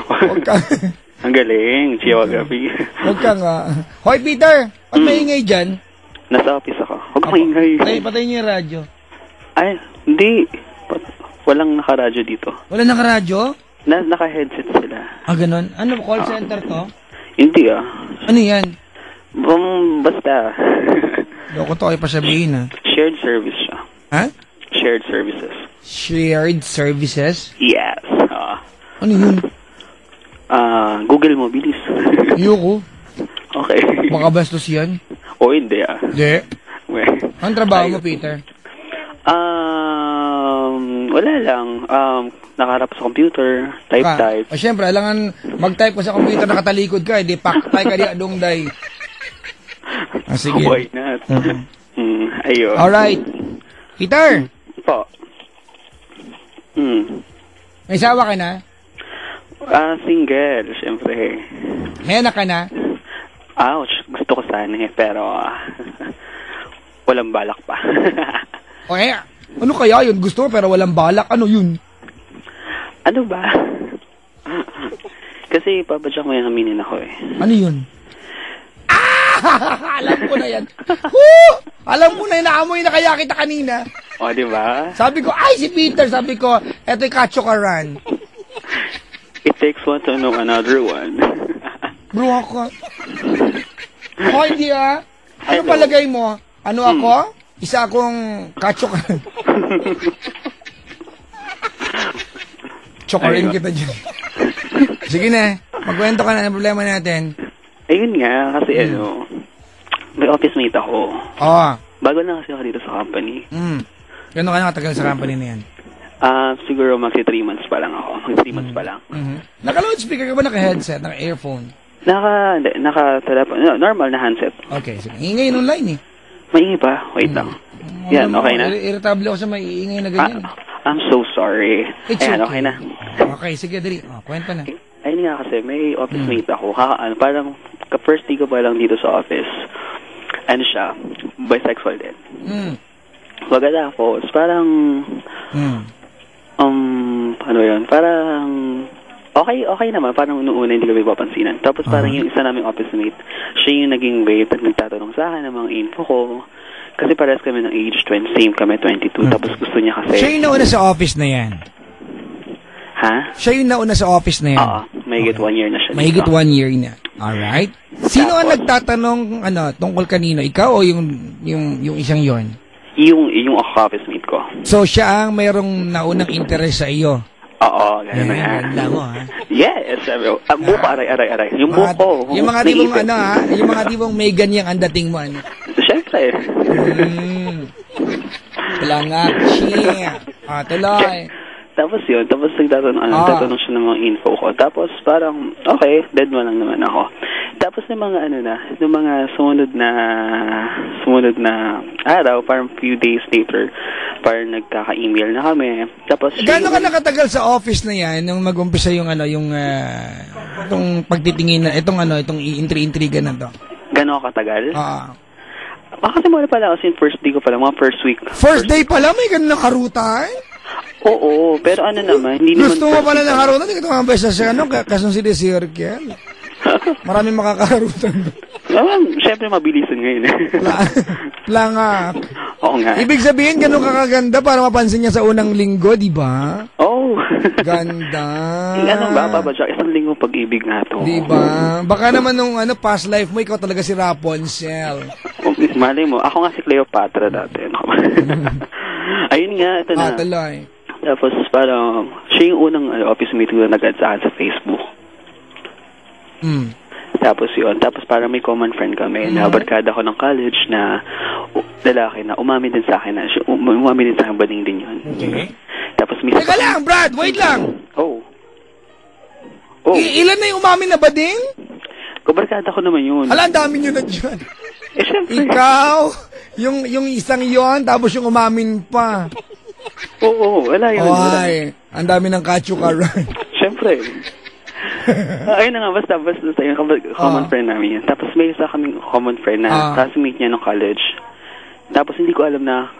Speaker 8: Huwag ka.
Speaker 3: Ang galing, geography.
Speaker 8: Huwag ka nga. Hoy, Peter, ba't maingay dyan?
Speaker 3: Nasa office ako. Huwag maingay.
Speaker 8: Patay niyo yung radyo.
Speaker 3: Ay, hindi. Walang nakaradyo dito.
Speaker 8: Wala nakaradyo?
Speaker 3: Naka-headset sila.
Speaker 8: Ganun? Ano, call center to?
Speaker 3: Hindi
Speaker 8: Ano yan?
Speaker 3: Basta.
Speaker 8: Loko to kayo pa sabihin, ha?
Speaker 3: Shared service siya.
Speaker 8: Ha?
Speaker 3: Shared services.
Speaker 8: Shared services?
Speaker 3: Yes.
Speaker 8: Ano yun?
Speaker 3: Google mo, bilis.
Speaker 8: Ayoko.
Speaker 3: Okay.
Speaker 8: Baka bastos yan?
Speaker 3: O hindi
Speaker 8: Hindi. Anong trabaho mo, Peter?
Speaker 3: Wala lang. Nakaharap sa computer, type.
Speaker 8: Siyempre, alangan mag-type ka sa computer, nakatalikod ka, hindi paktay ka di adungday. Sige.
Speaker 3: Why not? Ayun.
Speaker 8: Alright. Peter!
Speaker 3: Po.
Speaker 8: May sawa ka na?
Speaker 3: Single, siyempre.
Speaker 8: May anak ka na?
Speaker 3: Ouch, gusto ko sana pero walang balak pa.
Speaker 8: Ano kaya yun? Gusto ko pero walang balak. Ano yun?
Speaker 3: Ano ba? Kasi Papa Jack, may aminin ako eh.
Speaker 8: Ano yun? Alam ko na yan. Alam ko na yun. Naamoy na kaya kita kanina.
Speaker 3: O, di ba?
Speaker 8: Sabi ko, si Peter. Sabi ko, eto'y kachokaran.
Speaker 3: It takes one to know another one.
Speaker 8: Bro ako. Hindi Ano palagay mo? Ano ako? Isa akong kachokaran. Chokarin kita dyan. Sige na. Magkwento ka na ng problema natin.
Speaker 3: Ayun nga, kasi may office mate ako. Bago na kasi ako dito sa company.
Speaker 8: Gano'n ka na katagal sa company na yan?
Speaker 3: Siguro magsi 3 months pa lang ako. Mag 3 months pa lang.
Speaker 8: Naka-loudspeaker ka ba? Naka-headset? Naka-earphone?
Speaker 3: Naka-telephone. Normal na handset.
Speaker 8: Okay, sige. Ingay nung line eh.
Speaker 3: Maingay pa? Wait lang. Yan, okay na?
Speaker 8: Irritable ako sa may ingay na ganyan.
Speaker 3: I'm so sorry. Ayan, okay na.
Speaker 8: Okay, sige, dali. Kwento na.
Speaker 3: Ayun nga kasi, may office mate ako. Parang, first day ko pa lang dito sa office. Ano siya? Bisexual din. Pagkatapos, parang, ano yun? Parang, okay naman. Parang noong una hindi ko may papansinan. Tapos parang yung isa naming office mate, siya yung naging bait at nagtatanong sa akin ng mga info ko. Kasi parehas kami ng age 20, same kami, 22. Tapos gusto niya kasi...
Speaker 8: Siya yung nauna sa office na yan?
Speaker 3: Ha?
Speaker 8: Siya yung nauna sa office na yan?
Speaker 3: Oo, mahigit 1 year na siya.
Speaker 8: Mahigit 1 year na. Alright. Sino ang nagtatanong tungkol kanino? Ikaw o yung isang yon?
Speaker 3: Yung office mate ko.
Speaker 8: So siya ang mayroong naunang interest sa iyo?
Speaker 3: Oo, gano'n na yan.
Speaker 8: Ganda mo, ha?
Speaker 3: Yes, buko, aray. Yung buko.
Speaker 8: Yung mga tibong yung mga tibong may ganyang ang dating mo, ano?
Speaker 3: Siyempre.
Speaker 8: Kailangan, tuloy.
Speaker 3: Tapos yun, tapos nagtatanong siya ng mga info ko. Tapos parang, okay, dead mo lang naman ako. Tapos ng mga ng mga sumunod na araw, parang few days later, parang nagkaka-email na kami. Tapos
Speaker 8: Gaano ka nakatagal sa office na yan nung mag-umpisa yung itong pagtitingin na itong intriga na to?
Speaker 3: Gano'n katagal? Kasi muna pala kasi first day ko pala, mga first week.
Speaker 8: First day pala, may ganun na karutan?
Speaker 3: Oo, pero ano naman, hindi naman...
Speaker 8: Gusto mo pala ng harutan, hindi ka tumambay sa kasong si Circle. Maraming makakaharutan.
Speaker 3: Siyempre, mabilisan ngayon.
Speaker 8: Langak.
Speaker 3: Oo nga.
Speaker 8: Ibig sabihin, ganun kakaganda para mapansin niya sa unang linggo, di ba?
Speaker 3: Oo.
Speaker 8: Ganda.
Speaker 3: Ano ba, Papa Jack? Isang linggo pag-ibig na to.
Speaker 8: Di ba? Baka naman nung past life mo, ikaw talaga si Rapunzel.
Speaker 3: Malay mo, ako nga si Cleopatra dati. Ayun nga, ito na.
Speaker 8: Talay.
Speaker 3: Tapos parang, siya yung unang office mate ko na nag-add sa Facebook. Tapos yun, tapos parang may common friend kami na barkada ko ng college na lalaki na umamin din sa akin na umamin din sa akin, bading din yun.
Speaker 8: Okay.
Speaker 3: Tapos
Speaker 8: Teka lang, Brad, wait lang.
Speaker 3: Oh.
Speaker 8: Ilan na yung umamin na bading?
Speaker 3: Kabarkada ko naman yun.
Speaker 8: Ala, ang dami nyo na dyan.
Speaker 3: Syempre.
Speaker 8: Ikaw, yung isang yon, tapos yung umamin pa.
Speaker 3: Oo, wala yun.
Speaker 8: Ay, ang dami ng kachukaran.
Speaker 3: Syempre. Ayun na nga, basta yung common friend namin yun. Tapos may isa kaming common friend na classmate niya ng college. Tapos hindi ko alam na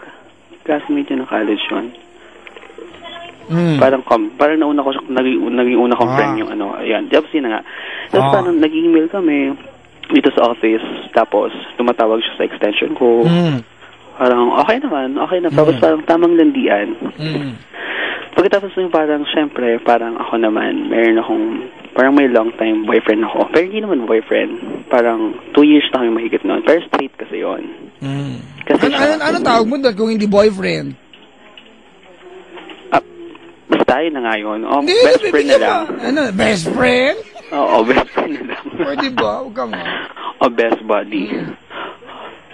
Speaker 3: classmate niya ng college yun. Parang nauna ko siya, naging una kong friend yung ayan. Tapos yun na nga. Tapos parang nag-email kami dito sa office. Tapos tumatawag siya sa extension ko. Parang okay naman. Tapos parang tamang landian. Pagkatapos yung parang, syempre, parang ako naman, parang may long time boyfriend ako. Pero hindi naman boyfriend. Parang 2 years na kami mahigit noon. Pero straight kasi yun. Kasi
Speaker 8: anong tawag mo doon kung hindi boyfriend?
Speaker 3: Basta yun na nga yun. Best friend na lang.
Speaker 8: Best friend?
Speaker 3: Oo, best friend na lang.
Speaker 8: Pwede ba? Huwag ka nga.
Speaker 3: Best buddy.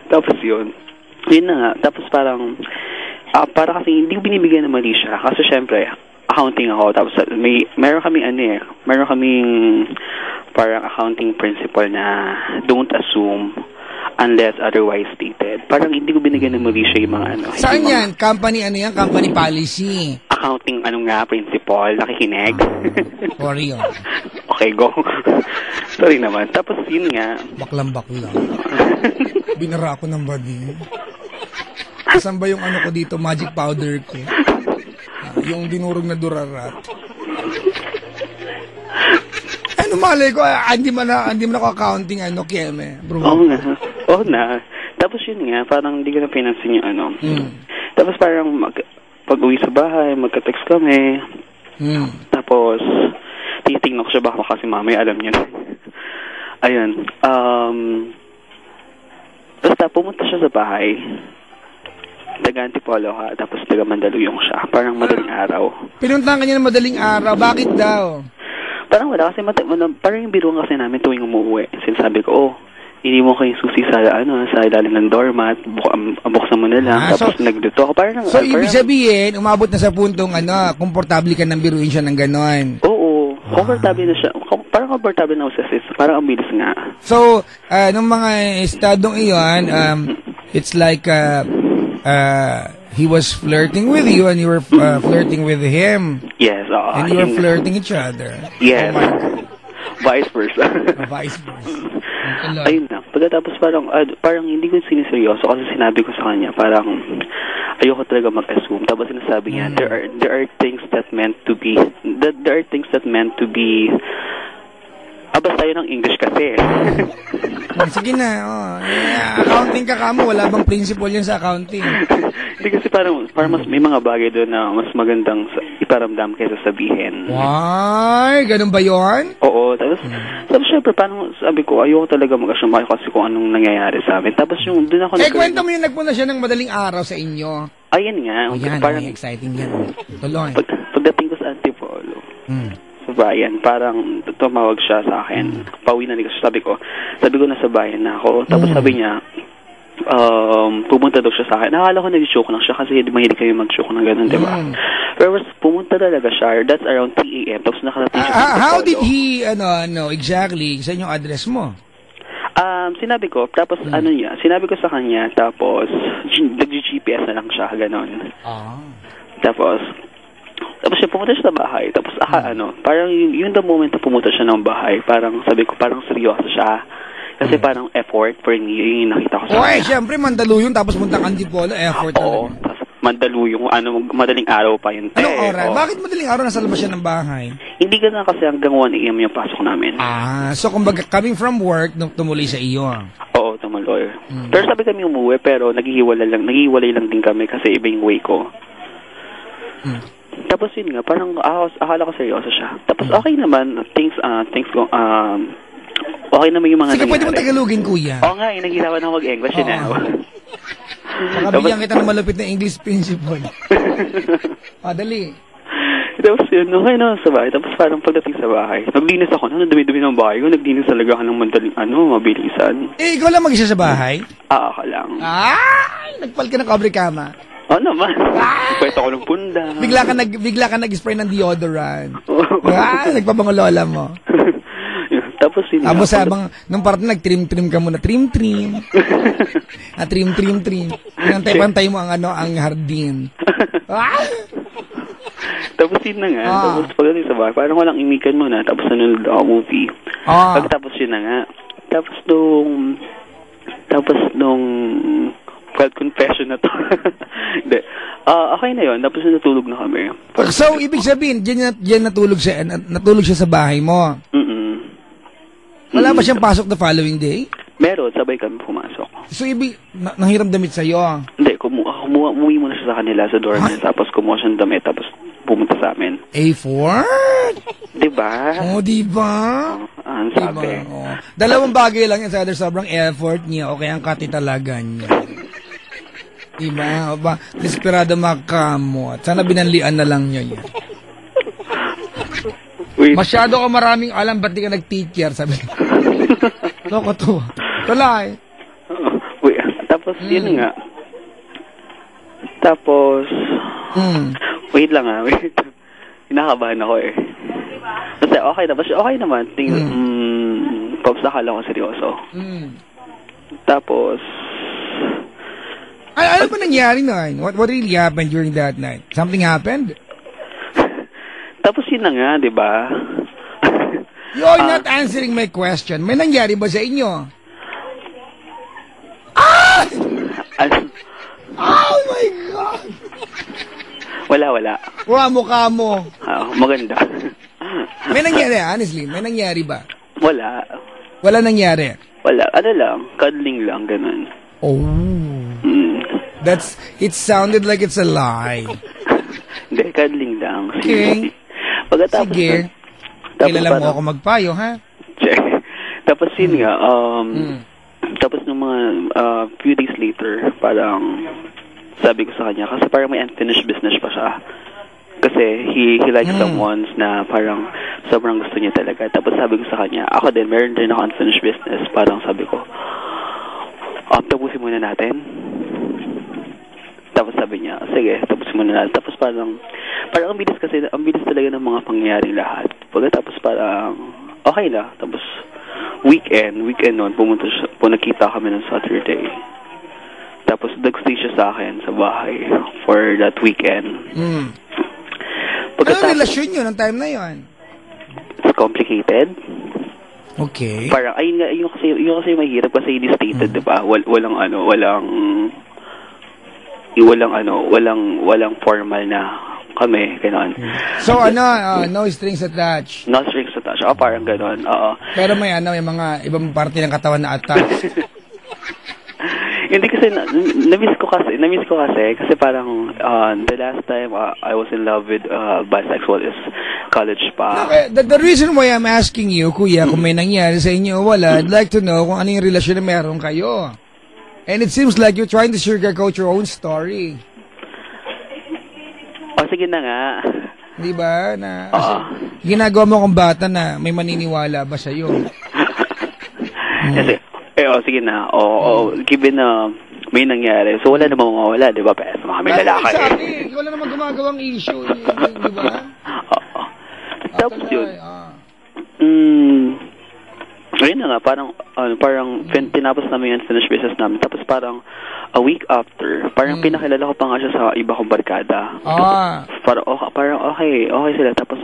Speaker 3: Tapos yun. Yun na nga. Tapos parang, para kasi hindi ko binibigyan ng mali siya. Kasi syempre, accounting ako. Tapos meron kaming parang accounting principle na don't assume unless otherwise stated. Parang hindi ko binigyan ng mali siya yung mga
Speaker 8: Saan yan? Company yan? Company policy?
Speaker 3: Accounting principle? Nakikinig?
Speaker 8: Sorry yun.
Speaker 3: Okay, go. Sorry naman. Tapos yun nga.
Speaker 8: Baklang. Binara ako ng body. Saan ba yung ko dito? Magic powder ko. Yung dinurog na durarat. Malay ko, hindi man ako accounting, Kieme, bro.
Speaker 3: Oo na. Tapos yun nga, parang hindi ko na pinansin yung Tapos parang pag-uwi sa bahay, magka-text kami. Tapos, titignan ko siya baka kasi mamaya alam niya. Ayun. Basta pumunta siya sa bahay. Taga-Antipolo ka, tapos taga-Mandaluyong siya. Parang madaling araw.
Speaker 8: Pinuntahan ka niya ng madaling araw. Bakit daw?
Speaker 3: Parang wala kasi parang yung biruan kasi namin tuwing umuwi. Sinasabi ko, hindi mo kayo susi sa ilalim ng doormat, buksan mo na lang, tapos nagduto ako.
Speaker 8: So, ibig sabihin, umabot na sa puntong komportable ka nang biruin siya ng ganon.
Speaker 3: Oo, komportable na siya. Parang komportable na ako sa sis. Parang ang bilis nga.
Speaker 8: So, nung mga estadong iyon, it's like, he was flirting with you and you were flirting with him.
Speaker 3: Yes.
Speaker 8: And you were flirting each other.
Speaker 3: Yes.
Speaker 8: Oh my God.
Speaker 3: Vice versa.
Speaker 8: Vice versa.
Speaker 3: Ayun na. Pagkatapos parang hindi ko siniseryoso kasi sinabi ko sa kanya parang ayoko talaga mag-assume. Tapos sinasabi niya there are things that meant to be basta yun ang English kasi.
Speaker 8: Sige na. Accounting ka kamo. Wala bang principle yan sa accounting?
Speaker 3: Hindi kasi parang mas may mga bagay doon na mas magandang iparamdam kaysa sabihin.
Speaker 8: Why? Ganun ba yun?
Speaker 3: Oo. Tapos syempre, parang sabi ko, ayoko talaga mag-assume kasi kung anong nangyayari sa amin. Tapos yung doon ako...
Speaker 8: kwento mo yung nagpunta siya ng madaling araw sa inyo.
Speaker 3: Ayan nga.
Speaker 8: Parang exciting yan. Tuloy.
Speaker 3: Pagdating ko sa Antipolo, sa bayan, parang tumawag siya sa akin. Pauwi na niya. Sabi ko nasa bayan na ako. Tapos sabi niya, pumunta daw siya sa akin. Nakala ko nag-joke lang siya kasi mahilig kayo mag-joke ng ganun, di ba? Pero pumunta talaga siya. That's around 3 a.m. Tapos nakarating siya.
Speaker 8: How did he, exactly, sa yung address mo?
Speaker 3: Sinabi ko, tapos sinabi ko sa kanya, tapos nag-GPS na lang siya, ganon. Tapos siya pumunta siya sa bahay. Tapos parang yung the moment na pumunta siya ng bahay, parang sabi ko, parang seryoso siya. Kasi parang effort for me, yung nakita ko sa kanya. Siyempre,
Speaker 8: Mandaluyong, tapos punta ka Antipolo, effort.
Speaker 3: Oo, Mandaluyong, madaling araw pa yun.
Speaker 8: Anong oras? Bakit madaling araw nasa labas siya ng bahay?
Speaker 3: Hindi ka na kasi hanggang 1 a.m. yung pasok namin.
Speaker 8: So kumbaga, coming from work, tumuloy sa iyo.
Speaker 3: Oo, tumuloy. Pero sabi kami umuwi, pero naghihiwalay lang din kami kasi iba yung way ko. Tapos yun nga, parang akala ko seryoso siya. Tapos okay naman, things go, okay naman yung mga
Speaker 8: Sige, pwede mong Tagalogin, kuya.
Speaker 3: Oo nga, naghihirapan ako mag-English yun.
Speaker 8: Saka bigyan kita ng malupit na English principle. Dali.
Speaker 3: Tapos yun, okay na sa bahay. Tapos parang pagdating sa bahay, naglinis ako. Dumi-dumi ng bahay ko. Naglinis talaga ako ng madaling, mabilisan.
Speaker 8: Ikaw lang mag-isa sa bahay?
Speaker 3: Ako lang.
Speaker 8: Nagpal ka ng kobre kama.
Speaker 3: Oo naman. Pwede ako ng punda.
Speaker 8: Bigla ka nag-spray ng deodorant. Nagpabango lola mo.
Speaker 3: Tapos
Speaker 8: habang nung parte nag-trim-trim ka muna, trim. Trim. Pantay mo ang hardin.
Speaker 3: Tapos yun na nga. Tapos pagdating sa bahay, parang walang imikan muna. Tapos nanonood ako movie. Pagkatapos yun na nga. Tapos nung confession na to. Hindi. Okay na yun. Tapos natulog na kami.
Speaker 8: So, ibig sabihin, dyan natulog siya sa bahay mo? Wala ba siyang pasok the following day?
Speaker 3: Meron, sabay kami pumasok.
Speaker 8: So, nanghiram damit sa'yo?
Speaker 3: Hindi, umuwi muna siya sa kanila sa dorm niya, tapos kumuha siya ng damit, tapos pumunta sa amin.
Speaker 8: A4?
Speaker 3: Diba?
Speaker 8: Diba?
Speaker 3: Ang sabi.
Speaker 8: Dalawang bagay lang yan sa other, sobrang effort niya, o kaya ang katitalagan niya. Diba? Desperado makamot. Sana binanlian na lang niya yan. Masyado ka maraming alam, ba't di ka nag-teacher? Sabi ko. Loko to. Talay.
Speaker 3: Tapos, yun nga. Tapos, wait lang wait. Hinakabahan ako Kasi okay naman. Pops, nakala ko seryoso. Tapos,
Speaker 8: ano ba nangyari nun? What really happened during that night? Something happened?
Speaker 3: Tapos yun na nga, di ba?
Speaker 8: You're not answering my question. May nangyari ba sa inyo? Oh my God!
Speaker 3: Wala.
Speaker 8: Mukha mo.
Speaker 3: Maganda.
Speaker 8: May nangyari, honestly? May nangyari ba?
Speaker 3: Wala.
Speaker 8: Wala nangyari?
Speaker 3: Wala. Lang. Cuddling lang, ganun.
Speaker 8: It sounded like it's a lie.
Speaker 3: Hindi, cuddling lang.
Speaker 8: Okay. Sige. Kilala mo ako magpayo, ha?
Speaker 3: Tapos yun nga, tapos nung mga few days later, parang sabi ko sa kanya, kasi parang may unfinished business pa siya. Kasi he likes someone na parang sobrang gusto niya talaga. Tapos sabi ko sa kanya, ako din, meron din ako unfinished business. Parang sabi ko, tapusin muna natin. Tapos sabi niya, sige, tapusin muna natin. Tapos parang ang bilis kasi, ang bilis talaga ng mga pangyayaring lahat. Pagkatapos parang, okay na. Tapos, weekend noon, nakita kami ng Saturday. Tapos, nag-stay siya sa akin sa bahay for that weekend.
Speaker 8: Ano relasyon nyo ng time na yon?
Speaker 3: It's complicated.
Speaker 8: Okay.
Speaker 3: Parang, yun kasi mahirap kasi hindi stated, diba? Walang formal na kami, gano'n.
Speaker 8: So, no strings attached?
Speaker 3: No strings attached. Parang gano'n, oo.
Speaker 8: Pero may mga ibang parte ng katawan na attached?
Speaker 3: Hindi kasi, na-miss ko kasi parang, the last time I was in love with bisexual is college pa.
Speaker 8: Okay, the reason why I'm asking you, kuya, kung may nangyari sa inyo o wala, I'd like to know kung ano yung relasyon na meron kayo. And it seems like you're trying to sugarcoat your own story.
Speaker 3: Sige na nga.
Speaker 8: Di ba? Ginagawa mo kung bata na may maniniwala ba sa'yo?
Speaker 3: Kasi, sige na. Given na may nangyari. So, wala namang mawawala, di ba? Pero sa mga kami lalaki.
Speaker 8: Exactly. Wala namang gumagawang issue, di ba?
Speaker 3: Oo. Tapos yun. Ayun na nga, parang tinapos namin yung finished business namin. Tapos parang a week after, parang pinakilala ko pa nga siya sa iba kong barkada. Parang okay sila. Tapos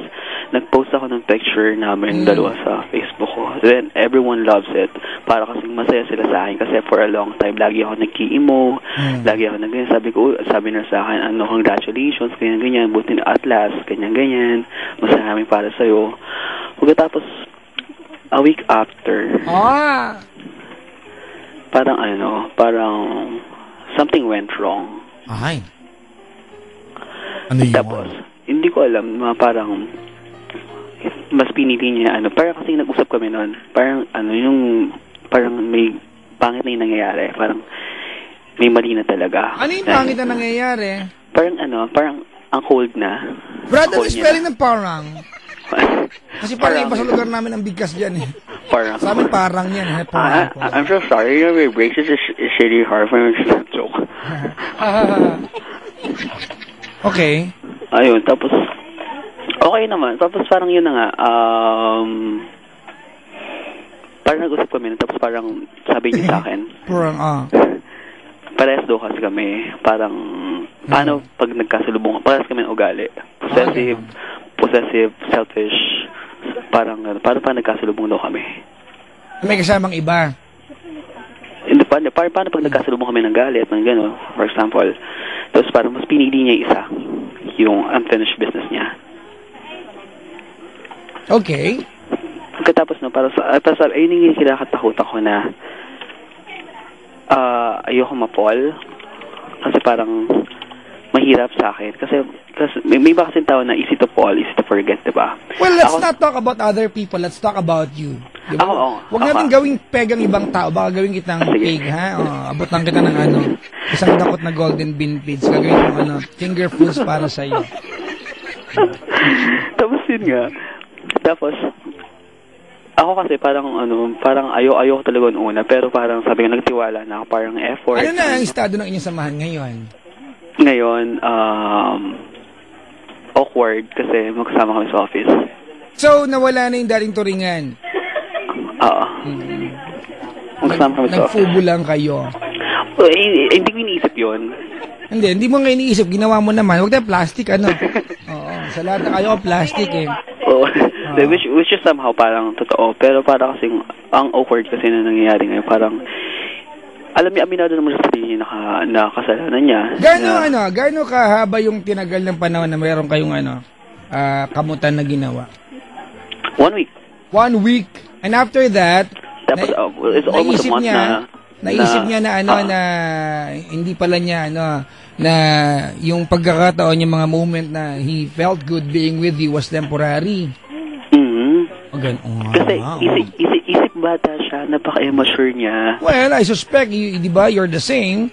Speaker 3: nag-post ako ng picture namin dalawa sa Facebook ko. Then everyone loves it. Para kasing masaya sila sa akin. Kasi for a long time, lagi ako nag-emo. Lagi ako nag-ganyan. Sabi na sa akin, congratulations, ganyan-ganyan. Buti na at last, ganyan-ganyan. Masaya kami para sa'yo. Pagkatapos, a week after, parang something went wrong.
Speaker 8: Ay. Ano yun?
Speaker 3: Tapos, hindi ko alam, parang mas pinili niya, parang kasi nag-usap kami noon, parang parang may pangit na yung nangyayari, parang may mali na talaga.
Speaker 8: Ano yung pangit na nangyayari?
Speaker 3: Parang ang cold na.
Speaker 8: Brad, ano spelling ng parang? Kasi parang iba sa lugar namin ang bigkas dyan eh.
Speaker 3: Parang.
Speaker 8: Sa amin parang yan.
Speaker 3: I'm so sorry. My breaks is shitty hard for me to joke.
Speaker 8: Okay.
Speaker 3: Ayun, tapos okay naman. Tapos parang yun na nga. Parang nag-usap kami. Tapos parang sabi niya sa akin. Parehas daw kasi kami. Parang paano pag nagkasalubong? Parehas kami ng ugali. Possessive, selfish, parang pa nagkasalubong daw kami.
Speaker 8: May kasamang iba?
Speaker 3: Paano pag nagkasalubong kami ng galit, ng gano'n, for example. Tapos parang mas pinili niya isa, yung unfinished business niya.
Speaker 8: Okay.
Speaker 3: Pagkatapos parang ayun yung kinakatakutan ko na ayoko ma-fall. Kasi parang mahirap sa akin. Kasi may iba kasing tao na easy to fall, easy to forget, diba?
Speaker 8: Well, let's not talk about other people. Let's talk about you. Diba? Huwag natin gawing pegang ibang tao. Baka gawing kitang pig, ha? Abutan kita ng isang dakot na golden bean feeds. Gagawin mo finger foods para sa'yo.
Speaker 3: Tapos yun nga. Tapos, ako kasi parang ayaw talaga noong una. Pero parang sabi ko, nagtiwala na ako. Parang effort.
Speaker 8: Ano na ang estado ng inyong samahan ngayon?
Speaker 3: Ngayon, awkward kasi magkasama kami sa office.
Speaker 8: So, nawala na yung dating turingan?
Speaker 3: Oo. Magkasama kami sa office.
Speaker 8: Nagfubo lang kayo?
Speaker 3: Hindi ko iniisip yun.
Speaker 8: Hindi mo nga iniisip. Ginawa mo naman. Huwag tayo plastic, Oo. Sa lahat na kayo, plastic
Speaker 3: Oo. Which is somehow parang totoo. Pero parang kasing, ang awkward kasi na nangyayari ngayon, parang alam niya, aminado naman sa sarili na kasalanan niya.
Speaker 8: Gaano kahaba yung tinagal ng panahon na mayroon kayong kamutan na ginawa?
Speaker 3: 1 week.
Speaker 8: 1 week. And after that,
Speaker 3: tapos, it's almost a month
Speaker 8: naisip niya na na hindi pala niya na yung pagkakataon, yung mga moment na he felt good being with you was temporary.
Speaker 3: Kasi isip bata siya, napaka-immature niya.
Speaker 8: Well, I suspect, di ba, you're the same.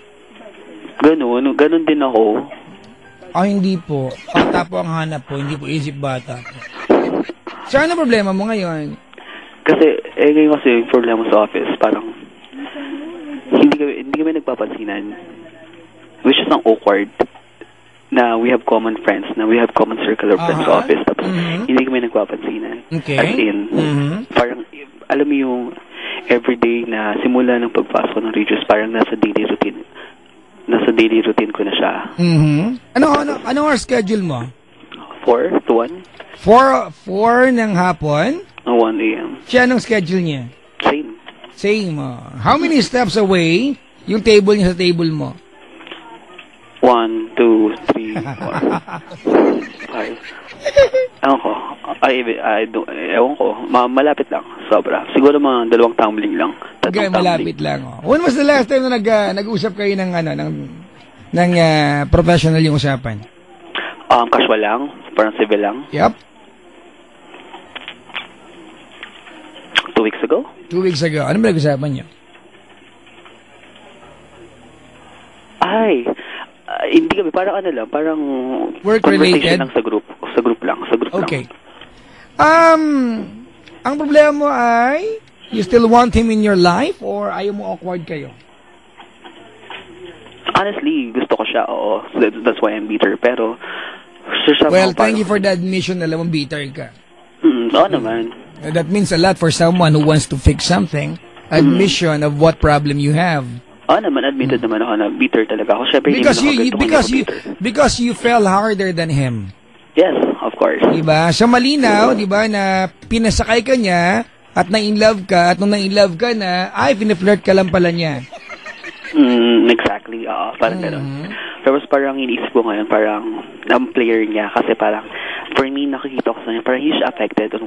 Speaker 3: Ganun din ako.
Speaker 8: Hindi po. Bata po ang hanap po, hindi po isip bata po. So, ano problema mo ngayon?
Speaker 3: Kasi, ngayon kasi yung problema sa office, parang hindi kami nagpapansinan. Which is ang awkward. Na we have common friends, na we have common circle of friends sa office. Tapos, hindi kami nagpapansinan.
Speaker 8: Okay.
Speaker 3: As in, parang, alam mo yung everyday na simula ng pagpasok ng Regis, parang nasa daily routine. Nasa daily routine ko na siya.
Speaker 8: Ano our schedule mo?
Speaker 3: 4 to 1.
Speaker 8: 4 ng hapon?
Speaker 3: 1 a.m.
Speaker 8: Siya anong schedule niya?
Speaker 3: Same.
Speaker 8: How many steps away yung table niya sa table mo?
Speaker 3: 1, 2, 3, 4, 5. Ewan ko. Malapit lang. Sobra. Siguro mga 2 tumbling lang.
Speaker 8: Okay, malapit lang. When was the last time na nag-usap kayo ng professional yung usapan?
Speaker 3: Casual lang. Parang civil lang.
Speaker 8: Yep.
Speaker 3: 2 weeks ago.
Speaker 8: 2 weeks ago. Ano ba nag-usapan niyo?
Speaker 3: Hindi kami. Parang parang
Speaker 8: work-related?
Speaker 3: Lang sa group lang.
Speaker 8: Okay. Ang problema mo ay, you still want him in your life or ayaw mo awkward kayo?
Speaker 3: Honestly, gusto ko siya, oo. So that's why I'm bitter. Pero,
Speaker 8: well, thank you for the admission na alam mong bitter ka.
Speaker 3: Oo naman.
Speaker 8: That means a lot for someone who wants to fix something. Admission of what problem you have.
Speaker 3: Oo naman, admitted naman ako na bitter talaga ako. Syempre,
Speaker 8: Because you fell harder than him.
Speaker 3: Yes, of course.
Speaker 8: Diba? Sa malinaw, diba, na pinasakay ka niya at na-in-love ka, at nung na-in-love ka na, ay, pinaflirt ka lang pala niya.
Speaker 3: Exactly, parang gano'n. Tapos parang iniisip ko ngayon, parang ang player niya, kasi parang, for me, nakikita ko sa niya, parang he's affected on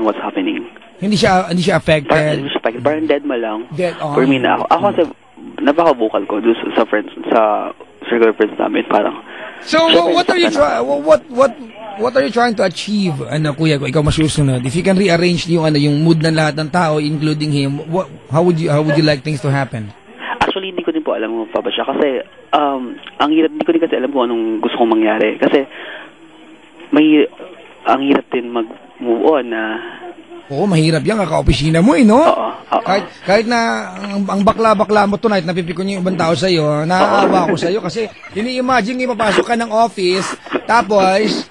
Speaker 3: what's happening. Hindi siya affected. Parang dead ma lang. For me na ako kasi, napaka-vocal ko doon sa friends, sa circle of friends namin, parang,
Speaker 8: so, what are you trying to achieve, kuya ko, ikaw masusunod? If you can rearrange yung mood ng lahat ng tao, including him, how would you like things to happen?
Speaker 3: Actually, hindi ko din po alam mo pa ba siya kasi hindi ko din kasi alam kung anong gusto kong mangyari kasi ang hirap din mag-move on na.
Speaker 8: Oo, mahirap yan, kaka-opisina mo no?
Speaker 3: Oo.
Speaker 8: Kahit na ang bakla-bakla mo tonight, napipikon yung ibang tao sa'yo, naaawa ako sa'yo kasi ini-imagine ipapasok ka ng office, tapos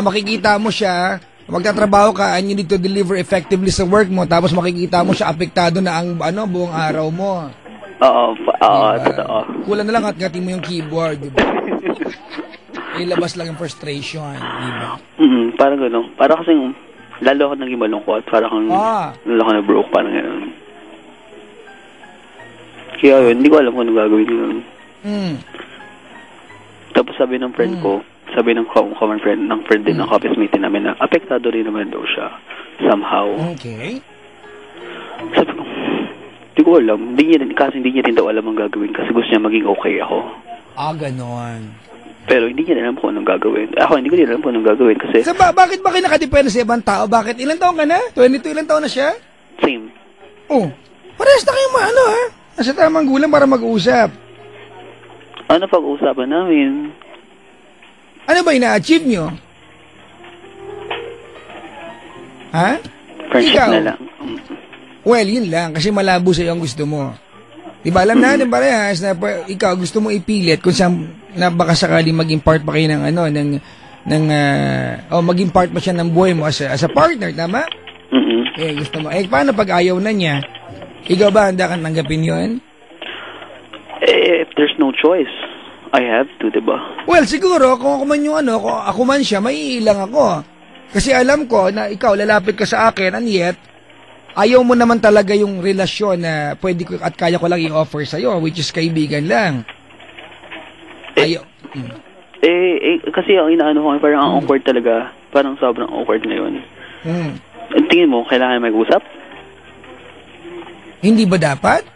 Speaker 8: makikita mo siya, magtatrabaho ka and you need to deliver effectively sa work mo, tapos makikita mo siya apektado na ang buong araw mo.
Speaker 3: Oo, totoo.
Speaker 8: Kulang na lang at-gatin mo yung keyboard, di ba? Ilabas lang yung frustration, di ba?
Speaker 3: Parang gano'n. Parang kasing lalo ako naging malungkot. Parang lalo ako na-broke. Parang gano'n. Kaya yun, hindi ko alam kung ano gagawin yun. Tapos sabi ng friend ko, sabi ng common friend, ng friend din ng office mate namin na apektado rin naman daw siya. Somehow.
Speaker 8: Okay.
Speaker 3: Sabi ko, hindi ko alam. Kasi hindi niya rin daw alam ang gagawin kasi gusto niya maging okay ako.
Speaker 8: Ganon.
Speaker 3: Pero hindi niya alam kung anong gagawin. Ako, hindi ko din alam kung anong gagawin kasi.
Speaker 8: So, bakit ba kayo nakadepende sa ibang tao? Bakit? Ilan taon ka na? 22, ilan taon na siya?
Speaker 3: Same.
Speaker 8: Oh, parehas na kayong nasa tamang gulang para mag-uusap.
Speaker 3: Ano pag-uusapan namin?
Speaker 8: Ano ba ina-achieve nyo? Ha?
Speaker 3: Friendship na lang.
Speaker 8: Well, yun lang. Kasi malabo sa'yo ang gusto mo. Diba, alam natin parehas na ikaw gusto mo ipilit kung saan na baka sakali maging part pa kayo ng maging part pa siya ng buhay mo as a partner, tama? Gusto mo. Paano pag ayaw na niya? Ikaw ba, handa kang tanggapin yun?
Speaker 3: If there's no choice, I have to, diba?
Speaker 8: Well, siguro, kung ako man yung kung ako man siya, maiilang ako. Kasi alam ko na ikaw, lalapit ka sa akin, and yet, ayaw mo naman talaga yung relasyon na pwede ko at kaya ko lang i-offer sa'yo, which is kaibigan lang. Ayaw.
Speaker 3: Kasi ang inaano ko, parang ang awkward talaga. Parang sobrang awkward ngayon. Tingin mo, kailangan mag-usap?
Speaker 8: Hindi ba dapat?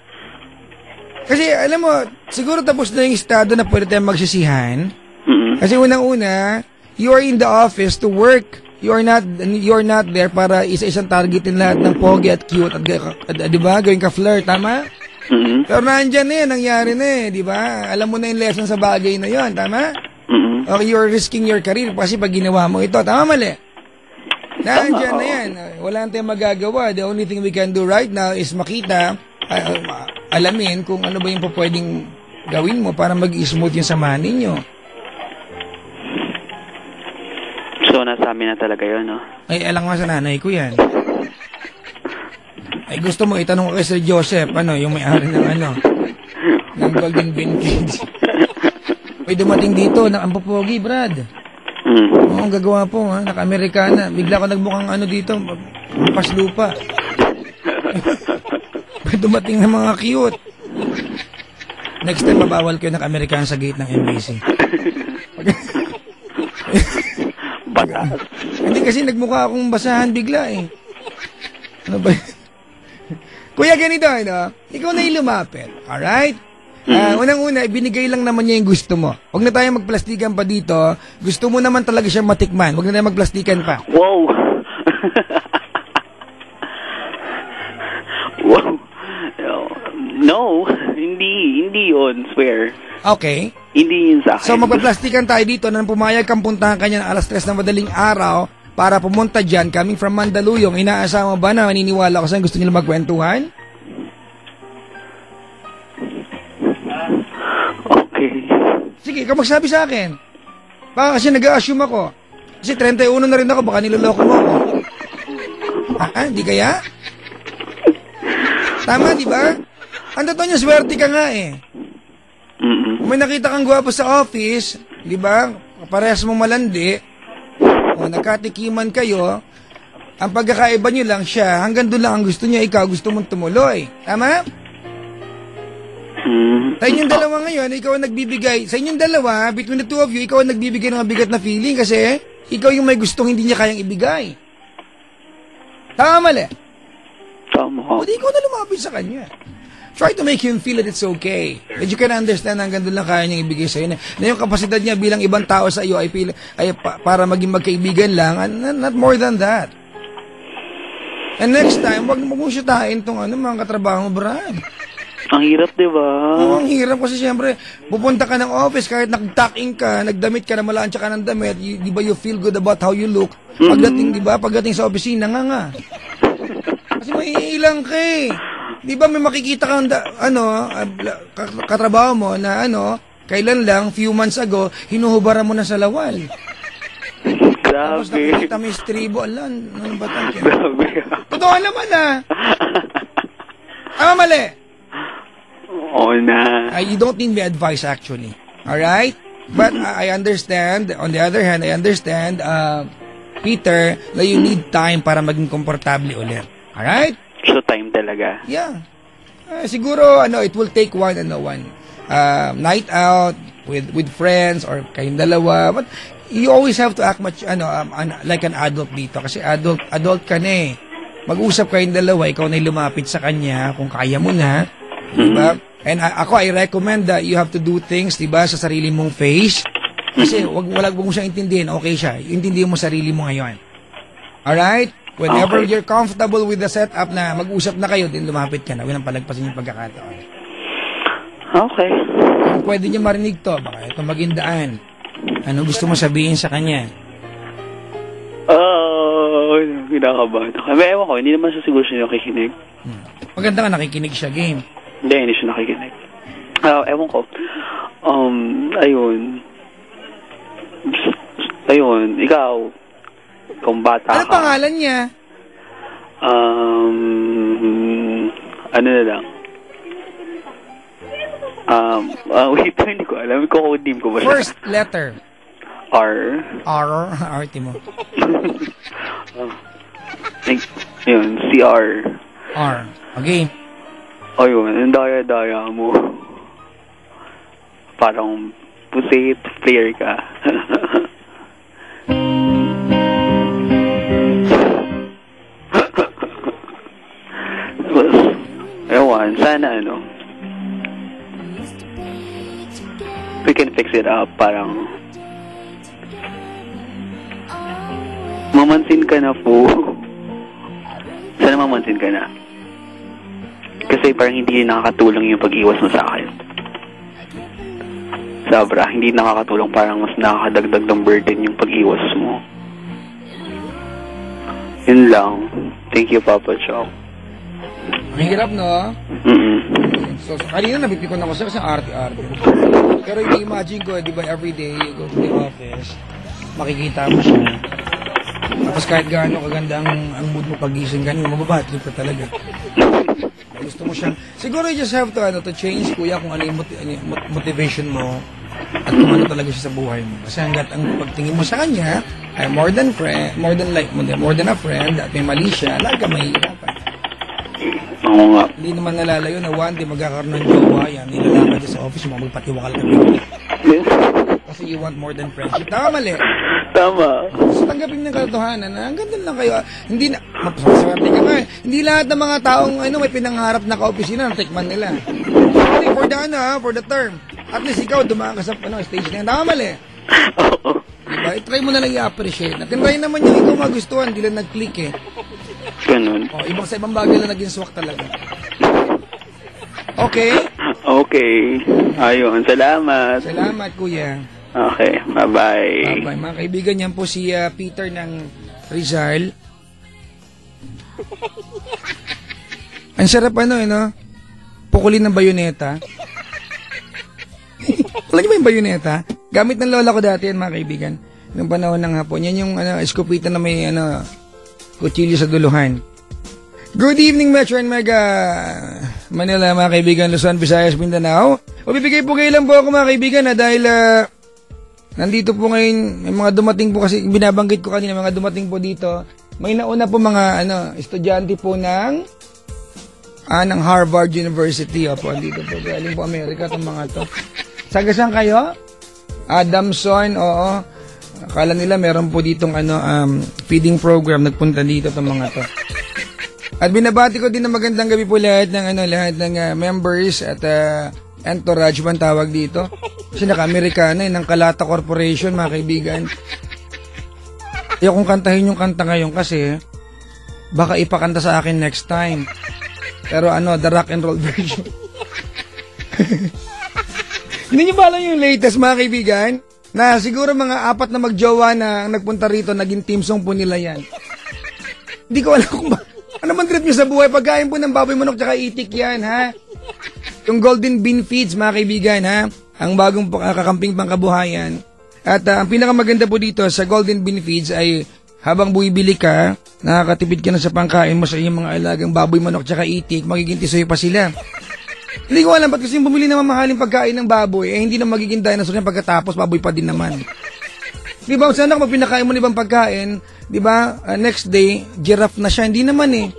Speaker 8: Kasi alam mo, siguro tapos na yung estado na pwede tayong magsisihan. Kasi unang-una, you are in the office to work. You're not there para isa-isang targetin lahat ng pogi at cute at di ba? Gawin ka flirt, tama? Pero nandyan na nangyari na di ba? Alam mo na yung lesson sa bagay na yon, tama? Or you're risking your career kasi pag ginawa mo ito, tama mali? Nandyan na yan. Wala tayong magagawa. The only thing we can do right now is makita, alamin kung ano ba yung pwedeng gawin mo para mag-smooth yung samahan ninyo.
Speaker 3: So, nasa amin na talaga yun, no?
Speaker 8: Ay, alam nga sa nanay ko yan. Ay, gusto mo itanong ko kay Sir Joseph, yung may-ari ng ng Golden Bean Kids. May dumating dito, ang popogi, Brad. Oo, ang gagawa po, naka-Amerikana. Bigla ko nagmukhang dito, paslupa. May dumating na mga cute. Next time, mabawal ko yung naka-Amerikana sa gate ng NBC. Hindi kasi nagmukha akong basahan bigla Ano ba? Kuya, ganito, ikaw na yung lumapit. Alright? Unang-una, ibinigay lang naman niya yung gusto mo. Huwag na tayo magplastikan pa dito. Gusto mo naman talaga siyang matikman. Huwag na tayo magplastikan pa.
Speaker 3: Wow! Wow! No, hindi yun, swear.
Speaker 8: Okay.
Speaker 3: Hindi yun sa akin.
Speaker 8: So, magpaplastikan tayo dito na pumayag kang puntahan kanya ng alas 3 ng madaling araw para pumunta dyan, coming from Mandaluyong. Inaasama ba na maniniwala ko saan gusto nila magkwentuhan? Sige, ikaw magsabi sa akin. Baka kasi nag-a-assume ako. Kasi 31 na rin ako, baka niloloko mo ako. Di kaya? Tama, di ba? Ang totoo niya, swerte ka nga eh. Kung may nakita kang gwapo sa office, di ba? Parehas mong malandi, o nagkatikiman kayo, ang pagkakaiba niyo lang siya, hanggang doon lang ang gusto niya, ikaw gusto mong tumuloy. Tama? Sa inyong dalawa ngayon, ikaw ang nagbibigay. Sa inyong dalawa, between the two of you, ikaw ang nagbibigay ng mabigat na feeling kasi ikaw yung may gustong hindi niya kayang ibigay. Tama, mali?
Speaker 3: Tama.
Speaker 8: O di ikaw na lumapit sa kanya. Try to make him feel that it's okay. That you can understand hanggang doon lang kaya niyang ibigay sa'yo. Na yung kapasidad niya bilang ibang tao sa iyo ay para maging magkaibigan lang, not more than that. And next time, wag mo syutahin itong mga katrabaho mo, Brad.
Speaker 3: Ang hirap, di ba?
Speaker 8: Oo, ang hirap kasi siyempre, pupunta ka ng office kahit nag-tuck-in ka, nagdamit ka na malansya ka ng damit, di ba you feel good about how you look? Pagdating, di ba, pagdating sa opisina, nga. Kasi maiilang ka eh. Di ba may makikita kang katrabaho mo na kailan lang, few months ago, hinuhubaran mo na sa lawal.
Speaker 3: Grabe.
Speaker 8: Tapos nakikita mo yung stribo, ano ba tayo? Grabe. Totoo naman mali.
Speaker 3: Oo na.
Speaker 8: You don't need my advice actually. Alright? But I understand, on the other hand, Peter, na you need time para maging komportable ulit. Alright?
Speaker 3: So time talaga.
Speaker 8: Yeah. Siguro, it will take one night out with friends or kayong dalawa. But you always have to act much, like an adult dito. Kasi adult ka na eh. Mag-usap kayong dalawa, ikaw na lumapit sa kanya kung kaya mo na. Diba? And I recommend that you have to do things, diba, sa sarili mong face. Kasi wag mo siyang intindihin, okay siya. Intindihin mo sarili mo ngayon. Alright? Whenever you're comfortable with the setup na mag-usap na kayo, din lumapit ka na. Huwag nang palagpasin yung pagkakataon.
Speaker 3: Okay.
Speaker 8: Kung pwede niya marinig to, baka ito maging daan. Ano gusto mo sabihin sa kanya?
Speaker 3: Kinakabahan ako. May ewan ko, hindi naman siya siguro siya nakikinig.
Speaker 8: Maganda nga nakikinig siya, game.
Speaker 3: Hindi siya nakikinig. Ewan ko. Ayun, ikaw, kung bata ka.
Speaker 8: Ano pangalan niya?
Speaker 3: Ano na lang? Wait, hindi ko alam. Kukudim ko ba siya?
Speaker 8: First letter.
Speaker 3: R.
Speaker 8: Timo.
Speaker 3: Yun, CR.
Speaker 8: R. Okay.
Speaker 3: Ayun, ang daya-daya mo. Parang pusit, player ka. Ewan, sana we can fix it up, parang mamansin ka na po. Sana mamansin ka na. Kasi parang hindi nakakatulong yung pag-iwas mo sa akin. Sobra, hindi nakakatulong, parang mas nakakadagdag ng burden yung pag-iwas mo. Yun lang. Thank you, Papa Chow.
Speaker 8: Ang hirap, no? So kanina nabipikon ako siya kasi arte-arte. Pero i-imagine ko, di ba, everyday you go to the office, makikita mo siya. Tapos kahit gaano kaganda ang mood mo pagising kanina, mababatlip ka talaga. Gusto mo siyang, siguro you just have to change, kuya, kung ano yung motivation mo at kung ano talaga siya sa buhay mo. Kasi hanggat ang pagtingin mo sa kanya ay more than a friend at may mali siya, lagi ka mahihirapan.
Speaker 3: Oo nga.
Speaker 8: Hindi naman nalalayo na one day magkakaroon ng jowa yan, nilalakad sa office mo, magpatiwakal ka bigla. Kasi you want more than friendship. Tama, mali.
Speaker 3: Tama.
Speaker 8: So, tanggapin ng katotohanan na hanggang doon lang kayo. Hindi na, mapaswerte ka nga. Hindi lahat ng mga taong may pinangarap na ka-opisina, natikman nila. For the term. At least ikaw, dumaan ka sa stage na yan. Tama, mali.
Speaker 3: Oo.
Speaker 8: Diba? I-try mo na lang i-appreciate. Try naman yung ikaw magustuhan, hindi lang nag-click eh.
Speaker 3: Ganun.
Speaker 8: Sa ibang bagay lang naging swak talaga. Okay?
Speaker 3: Okay. Ayun, salamat.
Speaker 8: Salamat, kuya.
Speaker 3: Okay, bye-bye.
Speaker 8: Bye-bye. Mga kaibigan, yan po si Peter ng Rizal. Ang sarap pukulin ng bayoneta. Alam niyo ba yung bayoneta? Gamit ng lola ko dati yan, mga kaibigan. Noong panahon ng hapon. Yan yung eskopita na may kutsilyo sa duluhan. Good evening, Metro and Mega Manila, mga kaibigan, Luzon, Visayas, Mindanao. O bibigay po kayo lang po ako, mga kaibigan, dahil nandito po ngayon, may mga dumating po kasi, binabanggit ko kanina, mga dumating po dito. May nauna po mga estudyante po ng Harvard University. Opo, dito po. Galing po Amerika itong mga to. Saan kayo? Adamson, oo. Akala nila meron po ditong feeding program. Nagpunta dito itong mga to. At binabati ko din na magandang gabi po lahat ng members at entourage man tawag dito. Kasi naka-Amerikana ng Kalata Corporation, mga kaibigan. Ayaw kong kantahin yung kanta ngayon kasi baka ipakanta sa akin next time. Pero the rock and roll version. Hindi niyo ba alam yung latest, mga kaibigan? Na siguro mga 4 na magjowa na nagpunta rito, naging team song po nila yan. Hindi ko alam kung ano man trip nyo sa buhay? Pagkain po ng baboy manok tsaka itik yan, ha? Yung Golden Bean Feeds, mga kaibigan, ha? Ang bagong kakamping pangkabuhayan. At ang pinakamaganda po dito sa Golden Bean Feeds ay habang buibili ka, nakakatipid ka na sa pangkain mo sa iyong mga alagang baboy manok tsaka itik, magiging tisoy pa sila. Hindi ko alam ba't kasi bumili ng mamahaling pagkain ng baboy, hindi na magiging dinosaur yan pagkatapos baboy pa din naman. Di ba, sana kung pinakain mo ng ibang pagkain, di ba, next day, giraffe na siya. Hindi naman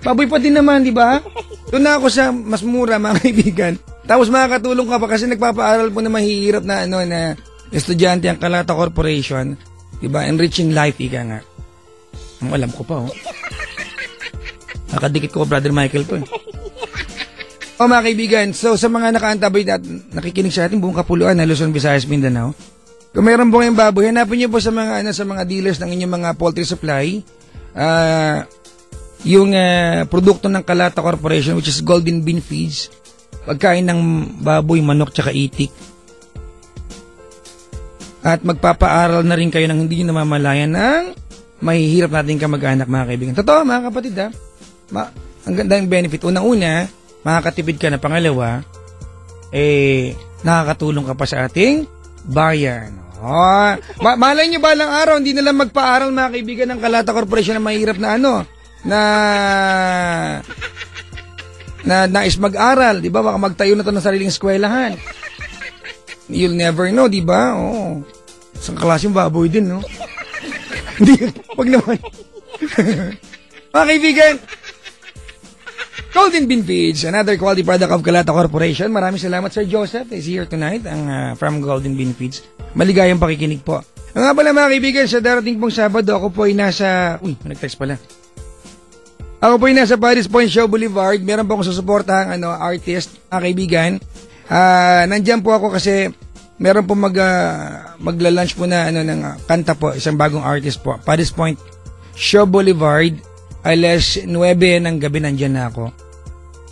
Speaker 8: Baboy pa din naman, di ba? Doon na ako sa mas mura, mga kaibigan. Tapos makakatulong ka pa kasi nagpapaaral po na mahihirap na na estudyante ang Kalata Corporation. Di ba, enriching life, ika nga. Ang alam ko pa, nakadikit ko Brother Michael to, mga kaibigan, so sa mga nakaantabay at nakikinig sa ating buong kapuluan na Luzon, Visayas, Mindanao, kung mayroon po kayong baboy, hanapin niyo po sa mga dealers ng inyong mga poultry supply, yung produkto ng Kalata Corporation, which is Golden Bean Feeds, pagkain ng baboy, manok, tsaka itik. At magpapaaral na rin kayo ng hindi nyo namamalayan ng mahihirap natin kamag-anak, mga kaibigan. Totoo, mga kapatid, ang ganda ng benefit. Unang-una, makakatipid ka na. Pangalawa, nakakatulong ka pa sa ating bayan. Malay nyo ba lang araw, hindi na lang magpaaral, mga kaibigan ng Kalata Corporation na mahirap na na nais mag-aral, di ba? Baka magtayo na to ng sariling eskwelahan. You'll never know, di ba? Isang klase yung baboy din, no? Hindi, wag naman. Mga kaibigan, Golden Bean Feeds, another quality product of Kalata Corporation. Maraming salamat, Sir Joseph is here tonight from Golden Bean Feeds. Maligayang pakikinig po. Nga pala, mga kaibigan, sa darating pong Sabado, ako po ay nasa... nag-text pala. Ako po ay nasa Paris Point Show Boulevard. Meron po akong susuportahang artist, mga kaibigan. Nandyan po ako kasi meron po magla-launch po na ng kanta po, isang bagong artist po. Paris Point Show Boulevard, alas 9 ng gabi nandyan na ako.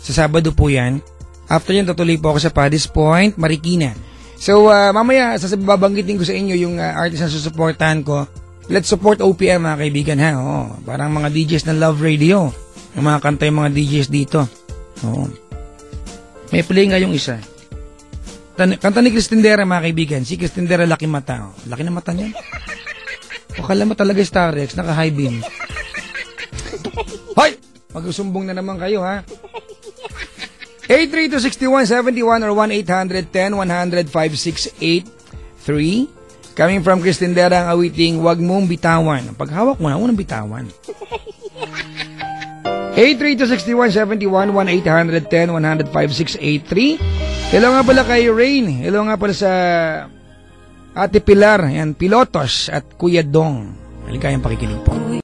Speaker 8: Sa Sabado po yan. After yan, tutuloy po ako sa Paris Point, Marikina. So, mamaya, babanggitin ko sa inyo yung artist na susuportahan ko. Let's support OPM, mga kaibigan, ha? Parang mga DJs ng Love Radio. Yung mga kanta yung mga DJs dito. May play nga yung isa. Kanta ni Cristindera, mga kaibigan. Si Cristindera, laki mata. Laki na mata niya. Akala mo talaga Star Rex, naka-high beam. Hoy! Magsusumbong na naman kayo, ha? 832-6171 or 1-800-10-100-5683. Coming from Cristindera, ang awiting Wag Mong Bitawan. Paghawak mo na, unang bitawan. 832-6171 1-800-10-100-5683. Hello nga pala kay Rain. Hello nga pala sa Ate Pilar, yan, Pilotos at Kuya Dong. Maligayang pakikinig po.